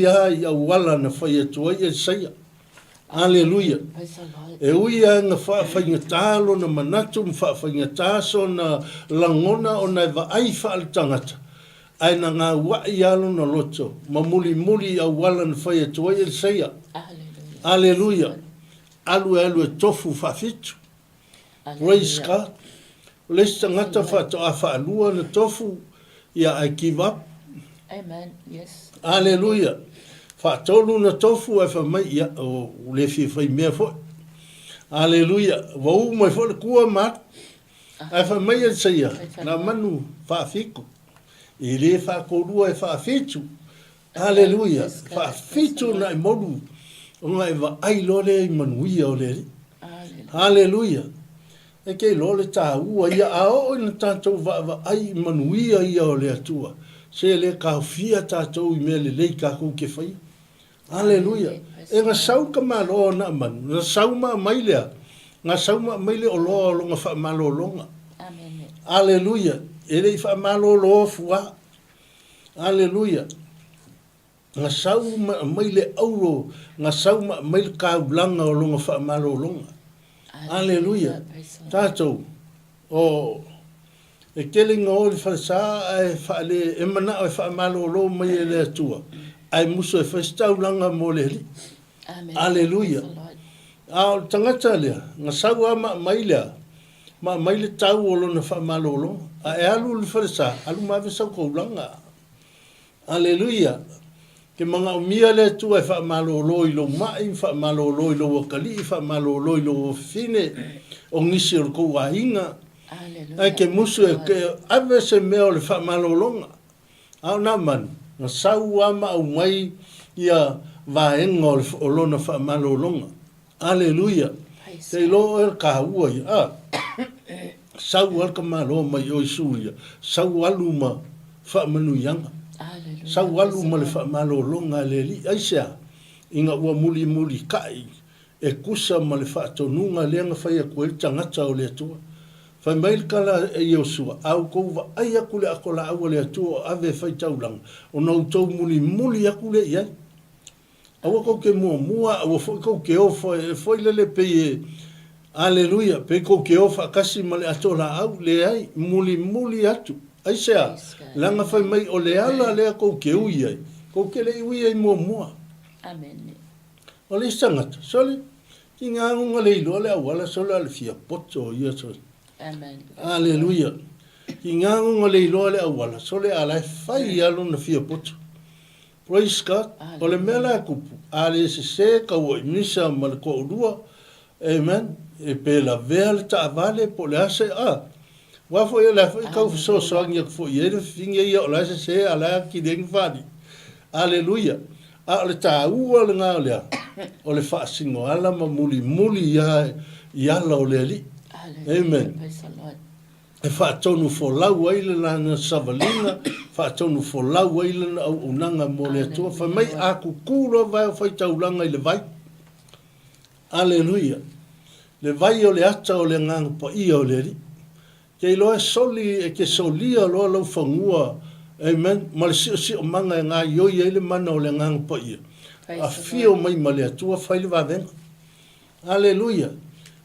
ia i au wala na whai atua i saia. Aleluia. E ui a ngā whaingatalo na manatu, whaingatāso na langona o na wa ai whaal tangata. Ai na ngā wai alo na loto. Ma muli au wala na whai atua i saia. Aleluia. Alu e tofu whawhitu. Praise God. Lesi tangata whaalua na tofu. Yeah, I give up. Amen. Yes. Hallelujah. Whaatolu na tofu e whamai ia o le whiwhai mea fo. Hallelujah. Wau mai fo le kua mat. E whamai e saia. Na manu whaafiku. I le whaakorua e whaafitu. Hallelujah. Whaafitu na i moru. O ngai wa ai lore i manuia o le. Hallelujah. E kei lole tā ua ia ao ina tātou wa ai manuia ia o le atua. Se le ka fia tātou i mea le lei ka kou ke whai. Aleluia. E ngā sau ka malo na manu. Ngā sau ma mai lea. Ngā sau ma mai le o loa o longa wha malo longa. Aleluia. E le i wha malo loa fua. Aleluia. Ngā sau ma mai le auro. Ngā sau ma mai le ka ulanga o longa wha malo longa. Aleluia. Tātou. O e kelinga o le whalasa e whaale e mana o e whaamalo lo mai e le atua. Ai muso e whaistau langa mo le heli. Aleluia. A tangata lea. Ngā sau a mai lea. Ma mai le tau o lona whaamalo lo. A e alu le whalasa. Alu mawe sau kou langa. Aleluia. Ke mga umia le tua e whaamalo lo i lo mai, whaamalo lo i lo wakali, whaamalo lo i lo fine, o ngisi o kou wahinga. Ai ke musu e ke ave se mea o le whaamalo longa. Au na man, na sau ama au mai ia vaenga o lona whaamalo longa. Aleluia. Te lo e ka ua ia. Sau alka malo mai o isuia. Sau aluma whaamanu yanga. Sau walu ma le whaamalo longa le li aisea. Inga ua muli kai. E kusa ma le whaatonunga leanga whai a koe tangata o le atua. Whai mail kala e Iosua. Au kou wa ai aku le ako la awa le atua ave whai taulanga. O nau tau muli aku le iai. Awa kou ke mua. Awa kou ke ofa e whai lele peye. Aleluia. Pe kou ke ofa kasi ma le ato la au le ai. Muli atu. Aisea, langa whai mai o le ala lea kou ke ui ai. Kou ke le ui ai mua. Amen. O le sangata, sole, ki ngā ngunga le ilo le awala sole ale fia poto o ia sole. Amen. Aleluia. Ki ngā ngunga le ilo le awala sole ala whai alo na fia poto. Praise God. O le mea la kupu. Ale se ka ua imisa ma le ko urua. Amen. E pe la vea le ta avale po le ase Wafo e la foi kau so ngia fo ye le finge ia o la se ala ki deng fadi. Aleluia. A le ta ua le nga le. O le fa singo ala ma muli ya la o le li. Amen. E fa tonu fo la wa ile la na savalina, fa tonu fo la wa ile na unanga mo le to fa mai a ku kulo vai fa taulanga ile vai. Aleluia. Le vai o le ata o le ngang po i o le li. Ke loa soli e ke solia loa lau whangua. Amen. Ma le si o manga e ngā ioi e le mana o le ngang pa ia. A fio mai ma le atua whaile wawenga. Aleluia.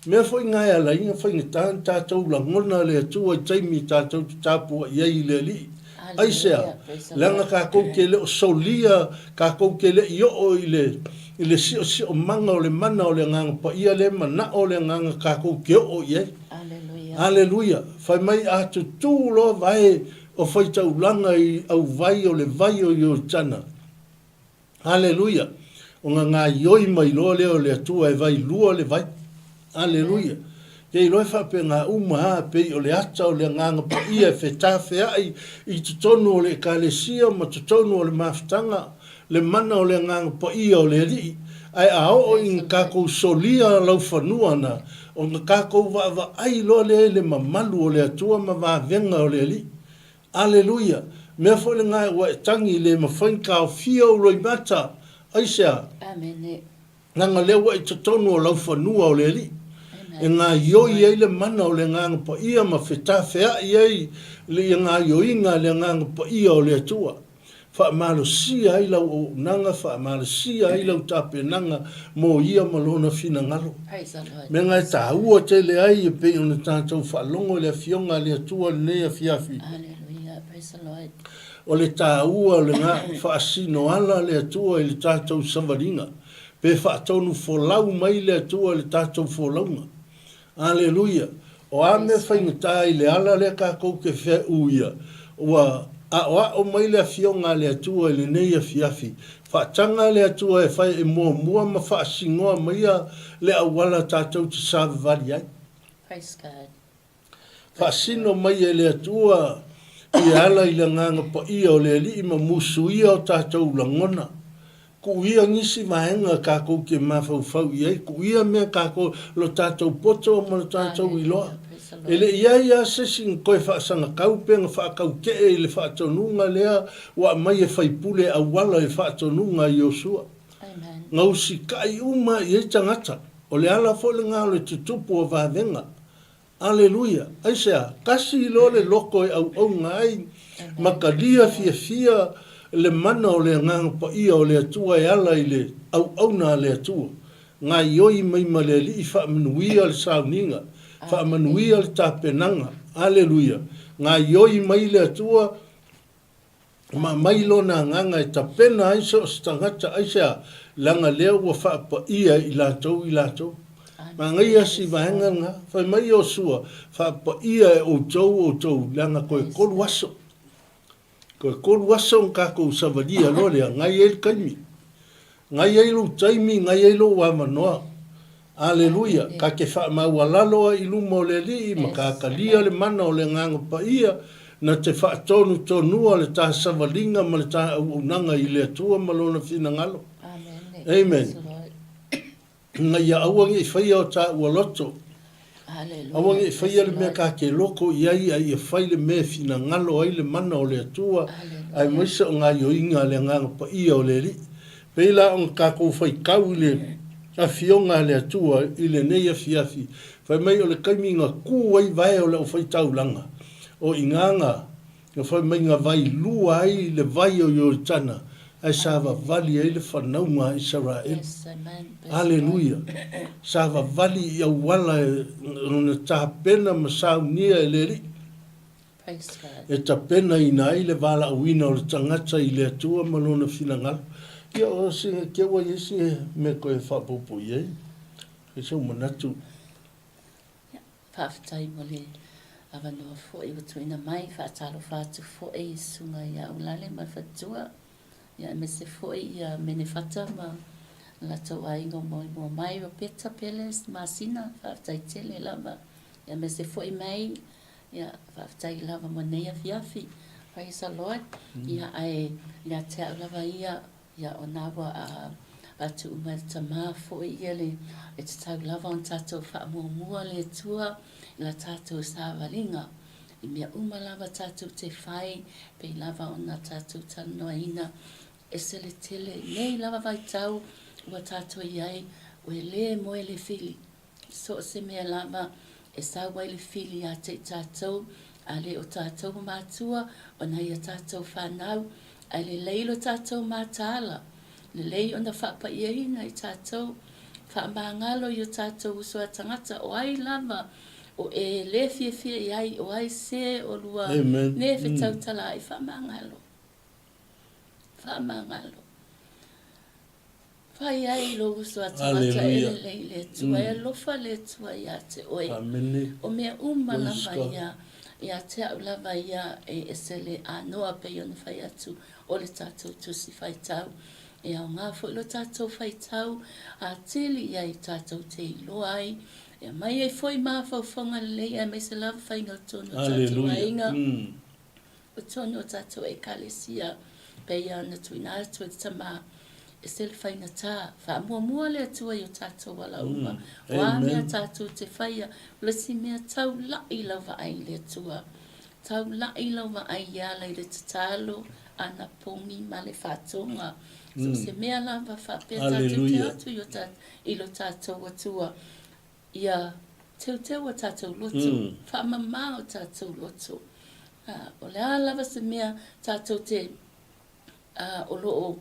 Mea whai ngai ala inga whai ngitān tātou la ngona le atua i taimi tātou tāpua iei le li. Aisea. Langa ka kou ke le o solia, ka kou ke le i o i le si o manga o le mana o le ngang pa ia le mana o le ngang ka kou ke o iei. Aleluia. Fai mai atu tū lo vai o fai taulanga i au vai o le vai o i tana. Aleluia. O ngā ioi mai lo leo le atua e vai lua le vai. Aleluia. Kei loe whape ngā uma pe o le ata o le nganga pa ia fe tawhi ai i tutonu o le kalesia ma tutonu o le mafutanga le mana o le nganga pa ia o le ri. Ai a o in kako solia lau whanua na o nga kako wa ai lo le mamalu o le atua ma wa venga o le li. Aleluia. Mea fo le ngai wa tangi le mawhainka o fia o roi mata. Aisea. Amen. Nanga lewa i tutonu o lau whanua o le li. e ngā ioi ai le mana o le nganga pa ia ma whetā whea iai le ngā ioinga le nganga pa ia o le atua. Wha malo sia ai lau o nanga, wha malo sia ai lau tape nanga mo ia malona fina ngalo. Me ngai tā ua te le ai e pe ona tātou wha longo le fionga le atua le nea fiafi. Hallelujah, praise the Lord. O le tā ua le ngā wha asino ala le atua i le tātou savaringa. Pe wha tonu folau mai le atua le tātou folaunga. Aleluia. O ame whaingatā i le ala le kākou ke whea uia. Ua o mai le fionga le atua i le neia fiafi. Whaatanga le atua e whai e mua ma wha asingoa mai le awala tātou te sāwavari ai. Praise God. Wha asino mai e le atua i ala i le nganga pa ia o le li ima musu ia o tātou langona. Ku ia ngisi maenga kākou ke mawhau iai. Ku ia mea kākou lo tātou poto ma lo tātou iloa. Ele ia sesing koe whaasanga kaupenga whaakau ke e le whaatonunga lea wa mai e whaipule a wala e whaatonunga i Osua. Ngau si kai uma i e tangata. O le ala fole ngā le tutupu o vāvenga. Aleluia. Aisea, kasi lo le loko e au ngai makalia fia le mana o le nganga pa ia o le atua e ala i le au na le atua. Ngā ioi mai ma le li i whaamanuia le sauninga. Whaamanuia le tāpenanga. Aleluia. Ngā ioi mai le atua ma mai lo na nganga e tapena aisa o stangata aisa langa leo wa whaapa ia i lātou. Ma ngai asi vahenga ngā. Whai mai o sua whaapa ia e o tou langa koe koru aso. Koe koru aso ngākou savaria lorea ngai e kaimi. Ngai e lo taimi, ngai e lo wamanoa. Aleluia. Ka ke wha maualaloa i lumo le li, ma ka kalia le mana o le nganga pa ia, na te wha tonua le tā savalinga ma le tā unanga i le atua malona fina ngalo. Amen. Ngai a awangi i whaia o tā ualoto. Awangi i whaia le mea ka ke loko i ai ai e whai le mea fina ngalo ai le mana o le atua, ai moisa o ngā ioinga le nganga pa ia o le li. Peila o ka kou whai kau le a fionga le atua i le neia fiafi. Whai mai o le kaiminga kuai vai o le o whai taulanga. O inganga, o whai mai ngā vai lua ai le vai o Yoritana. Ai sāwa vali ai le whanaunga Israel. Aleluia. Sāwa vali i au wala e tā pena ma saunia e le ri. E tā pena i nai le wala awina o le tangata i le atua malona finangalo. Ia o singa kia wa yesi me koe whapopo iei. E sau manatu. Whaafitai mo le awanoa fwoi wa tuina mai, whaatalo whaatu fwoi sunga ia ulale ma whatua. Ia me se fwoi ia mene whata ma la tau aingo mo mai wa peta peles ma sina whaafitai tele lava. Ia me se fwoi mai, ia whaafitai lava mo neia fiafi. Praise the Lord. Ia ai, ia te au lava ia, ia o nawa a tu umar tamā fwoi ia le e te tau lava on tātou whaamua le tua i la tātou sāwaringa. I mea lava tātou te whai, pe lava o nā tātou tanoa ina, e se le tele, nei lava vai tau, ua tātou iai, o e le mo e le fili. So se mea lava, e sawa i le fili a te tātou, a le o tātou mātua, o nei a tātou whanau, a le leilo tātou mātala. Le lei o na whapa iahina i tātou, whaamangalo i o tātou usua tangata, o ai lava, o e le fia i ai, o ai se o lua, ne whetau tala i whaamangalo. Whaamangalo. Whai ai lo usua tangata e le lei le tua, e lofa le tua ia te oi. O mea lava ia te au lava ia e se le anoa pe i ona whai atu, o le tātou tusi whai tau. E au ngā fo ilo tātou whai tau, a tili ia i tātou te iloa ai. E mai e foi mā whauwhanga lei, e mai se lava whai ngā tono tātou ainga. O tono tātou e kalesia, pe ia na tuina atu e tamā, e se le whai na tā. Wha mua le atua i o tātou wala uma. Wa mea tātou te whaia, lesi mea tau lai lawa ai le atua. Tau lai lawa ai ia lai le tatalo, ana pongi ma le whatonga. So se mea lava whapea tātou te atu i lo tātou atua. Ia Teu o tātou lotu. Whaamama o tātou lotu. O le alawa se mea tātou te o loo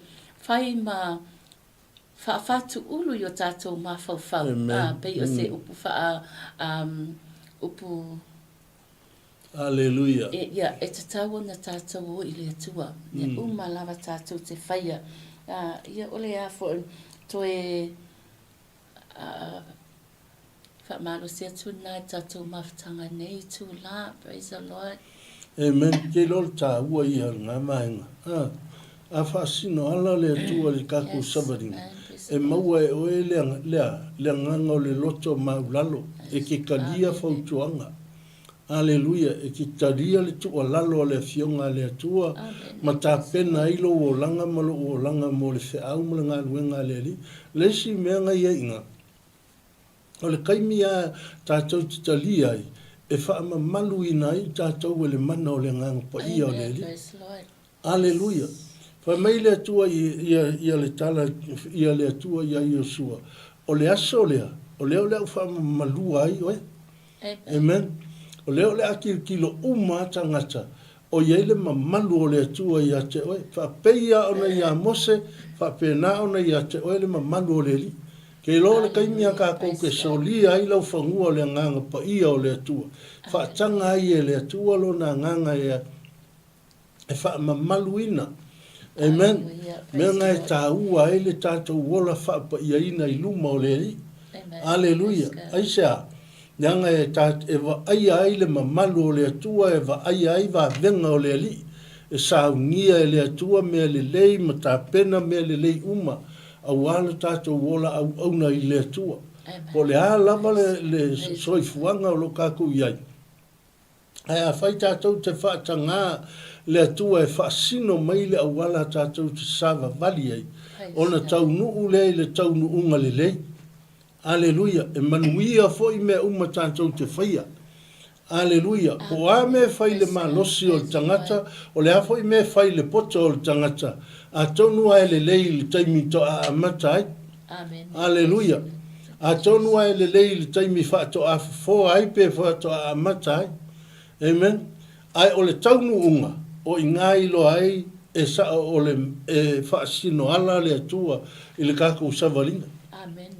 whai ma whaafatu ulu i o tātou ma whauwhau. Pei o se upu wha upu... Alleluia. Ia, e te tau na tātou o i le atua. Ia umalawa tātou te whaia. Ia ole a fo toe whaamalo se atu nai tātou mawhtanga nei tū la. Praise the Lord. Amen. Ke lol tā ua i ngā maenga. A whaasino ala le atua le kako sabaringa. E maua e oe le nganga o le loto maulalo. E ke kalia fautuanga. Aleluia. E ke taria le tua lalo le fionga le atua. Ma tā pena ilo o langa malo o langa mo le whiau mo le ngā luenga le li. Le si mea ngai e inga. O le kaimi a tātou titali ai. E whaama malu ina i tātou e le mana o le ngang pa ia o le li. Aleluia. Wha mai le atua ia le tala, ia le atua ia Iosua. O le aso lea, o leo lea whaama malu ai oe. Amen. O leo lea kilo tangata. O iei le mamalu o le atua ia te oe. Wha peia ona ia mose, wha pena ona ia te oe le mamalu o le li. Ke lo le kaimia ka kou ke solia ai lau whangua le nganga pa ia o le atua. Whaatanga ai e le atua lo na nganga ia. E wha mamaluina. Amen. Mea ngai tā ua e le tātou wola wha pa ia ina i luma o le li. Alleluia. Aisea. Nyanga e tātou e wa ai le mamalu o le atua e wa ai wa venga o le li. E saungia e le atua mea le lei ma tā pena mea le lei uma. Awala tātou wola au na i le atua. Po le a lava le soifuanga o lo kākou iai. Ai a whai tātou te whaatanga le atua e whaasino mai le awala tātou te sava vali ai. Ona tau nuu le tau nuunga le lei. Aleluia. E manuia fo i mea uma tātou te whaia. Aleluia. O a me whai le malosi o le tangata, o le a fo i me whai le poto o le tangata. A tonu ai le lei le taimi to a amata ai. Amen. Aleluia. A tonu ai le lei le taimi wha to a fo ai pe wha to a amata ai. Amen. Ai o le taunu unga, o i ngā ilo ai e sa o le wha sino ala le atua i le kako usavalinga. Amen.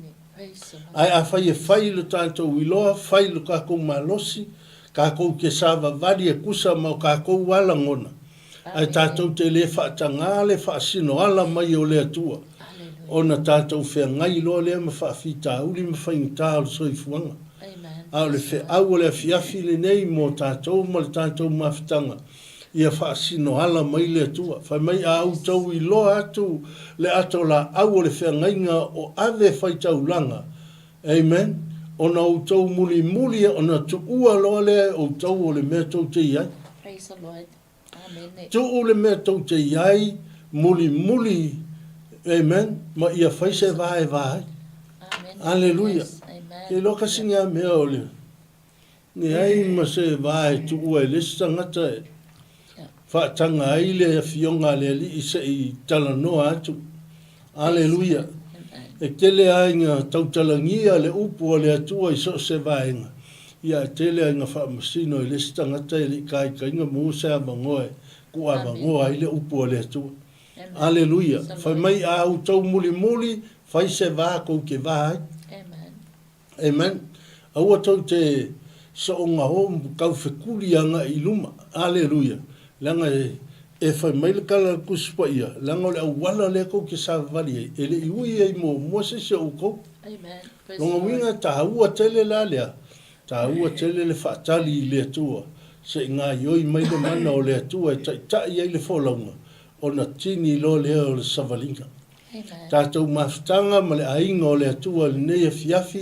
Ai a whai e whai le tātou iloa, whai le kako malosi, kako ke sava vari e kusa ma o kako wala ngona. Ai tātou te le whaatanga le whaasino ala mai o le atua. O na tātou whea ngai loa lea ma whaafita uli ma whaingita o le soifuanga. Au le whea au le fiafi le nei mo tātou ma le tātou mawhitanga. Ia whaasino ala mai le atua. Whai mai au tau i loa atu le ato la au le whea ngainga o ave whaitau langa. Amen. O na au tau muli muli o na tu ua loa lea o tau o le mea tau te iai. Praise the Lord. Tu ule mea tau te iai, muli, amen, ma ia whaise vai. Alleluia. Ke loka singa mea ole. Ni ai ma se vai tu ua e lesa ngata e. Whaatanga ai le fionga le li i se i tala noa atu. Alleluia. E tele ai ngā tautalangia le upu o le atua i so se vaenga. Ia tele ai ngā whaamasino i lesa ngata e li kai inga mūse a mangoe. Kua mangoa i le upu o le atua. Alleluia. Whai mai a au tau muli, whai se vā kou ke vā ai. Amen. Aua tau te sa o ngā hom kau whekuri anga i luma. Alleluia. Langa e whai mai le kala kuspa ia. Langa le au wala le kou ke sa vali ai. E le iui ai mo se se o kou. Longa winga ta ua tele la lea. Ta ua tele le whaatali i le atua. Se ngā ioi mai le mana o le atua e tai ai le wholaunga. O na tini lo lea o le savalinga. Tātou mawhitanga ma le ainga o le atua le nei a fiafi.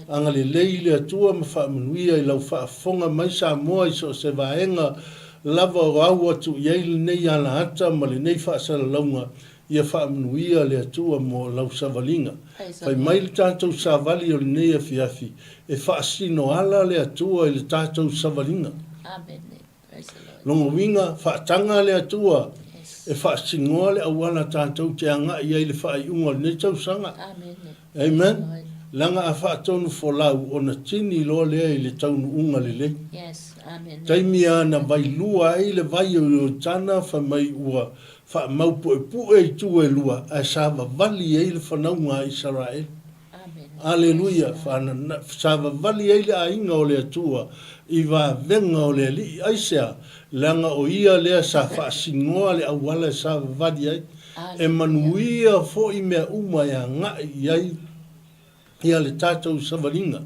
Anga le lei le atua ma whaamanuia i lau whaafonga mai sa moa i so se vaenga lava o au atu i eile nei ana ata ma le nei whaasala launga ia whaamanuia le atua mo lau savalinga. Pai mai le tātou savali o le nei a fiafi e whaasino ala le atua i le tātou savalinga. Longa winga whaatanga le atua e whaasingoa le awana tātou te anga i eile whaaiunga le nei tausanga. Amen. langa a whaatonu folau o na tini lo lea i le taunu unga le. Yes, amen. Taimia na vai lua i le vai o tana wha mai ua wha maupu e pu e tu e lua a sava vali e le whanaunga Israel. Amen. Aleluia, sava vali e le a inga o le atua i wa venga o le li aisea langa o ia lea sa wha singoa le awala e sava vali ai. E manuia fo i mea uma ya ngai iai ia le tātou savalinga.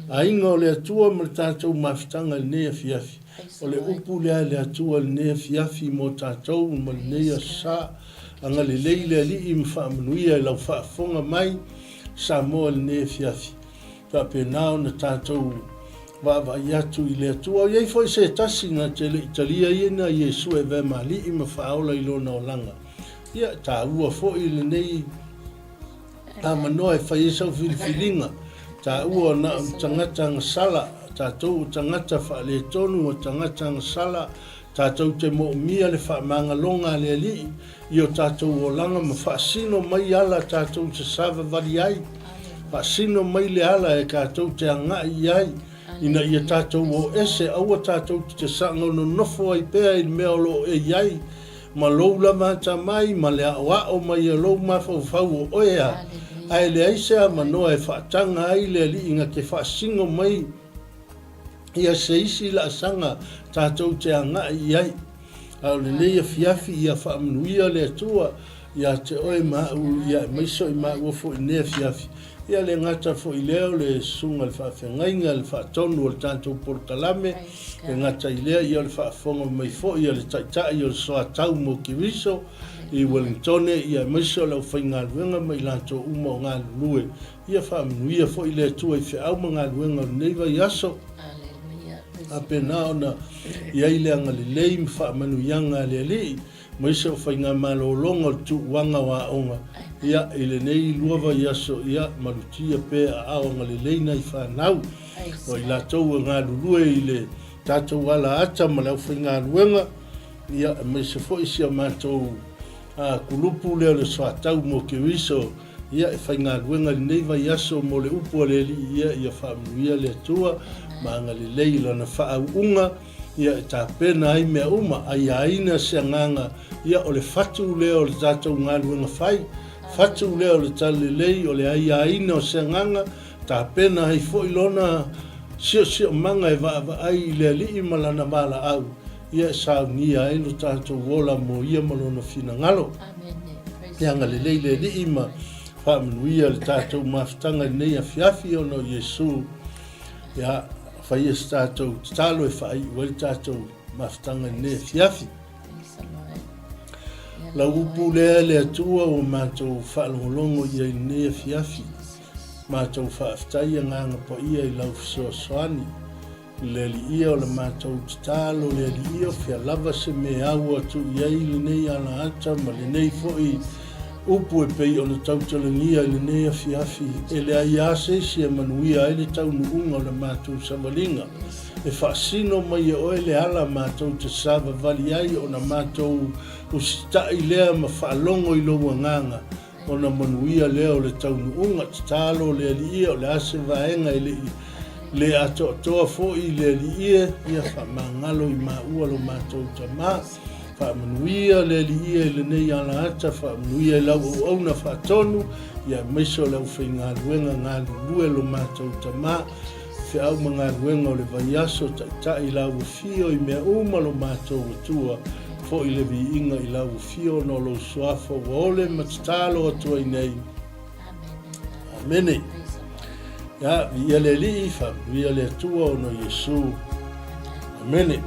A inga o le atua ma le tātou mawhitanga le nea fiafi. O le upu lea le atua le nea fiafi mo tātou ma le nea sa anga le leile li i mwha manuia e lau whaafonga mai sa moa le nea fiafi. Ka pe nao na tātou wawa i atu i le atua. O iei foi se tasi ngā te le Italia i na Yesu e ve mali i ma whaola i lona o langa. Ia tā ua fo i le nei a manoa e whai esau filifilinga. Tā ua na tangata ngasala, tātou tangata wha le tonu o tangata ngasala, tātou te mo mia le wha mangalonga le li, i o tātou o langa ma wha sino mai ala tātou te sava vari ai, wha sino mai le ala e kātou te angai ai, ina ia tātou o ese, aua tātou te sanga no nofo ai pēa i mea lo e iai, ma lou lama ta mai, ma le o mai e lou mafau fau o oea, ai le aisea manoa e whaatanga ai le li inga ke whaasingo mai ia se isi la sanga tātou te anga i ai. Au le leia fiafi ia whaamanuia le atua ia te oe mau ia maiso i mau ofo i nea fiafi. Ia le ngata fo i leo le sunga le whaafengainga le whaatonu o le tātou portalame le ngata i lea ia le whaafonga mai fo ia le taitai o le soa tau mo Kiriso i Wellington ia maiso lau whai ngā luenga mai lanto uma o ngā lue. Ia whaamanuia fo i lea tua i whiau ma ngā luenga o neiva i aso. A pena ona ia i le anga le lei mi whaamanuianga le li maiso whai ngā malolonga tu wanga wa onga. Ia i le nei luava i aso ia marutia pe a aonga le leina i whanau. O i latou ngā lulue i le tātou wala ata ma lau whai ngā luenga. Ia maiso fo isi a mātou kulupu leo le soatau mo Kiriso. Ia e whai ngā luenga le neiva i aso mo le upu le li ia i a whaamanuia le atua. Ma anga le leila na whaau unga. Ia e tā pena ai mea uma ai aina se nganga. Ia o le whatu leo le tātou ngā luenga whai. Fatu leo le tale lei o le ai aina o se nganga. Tā pena ai fo ilona sio manga e wa ai le li i malana mala au. Ia sa ni ai lo tātou wola mo ia malona fina ngalo. Ia nga le lei le li i ma whaamanuia le tātou mawhitanga nei a fiafi o no Yesu. Ia whai e tātou talo e whai o le tātou mawhitanga nei a fiafi. La upu lea le atua o mātou whaalongolongo i ai nei a fiafi. Mātou whaaftai a nganga po ia i lau fisoasoani. Le li ia o le mātou talo, le li ia o fia lava se me au atu i ai le nei ala ata, ma le nei fo i upu e pei o le tautalangia i le nei a fiafi. E le ai ase si e manuia ai le taunu unga o le mātou savalinga. E whaasino mai e oe le ala mātou te sava vali ai o na mātou usitai lea ma whaalongo i loa nganga. O na manuia lea o le taunu unga, talo le li ia o le ase vaenga i le ato toa fo i le li ia whamangalo i maua lo mātou tamā. Whaamanuia le li ia i le nei ala ata, whaamanuia i lau au na whaatonu, ia maiso lau whai ngā ruenga ngā lue lo mātou tamā. Whiau mga ruenga o le vaiaso tai lau fio i mea uma lo mātou atua. Fo i le vi inga i lau fio no lo suafo wa ole matatalo atua i nei. Amene. Ya, vi ele li ifa, vi ele atua o no Yesu. Amene.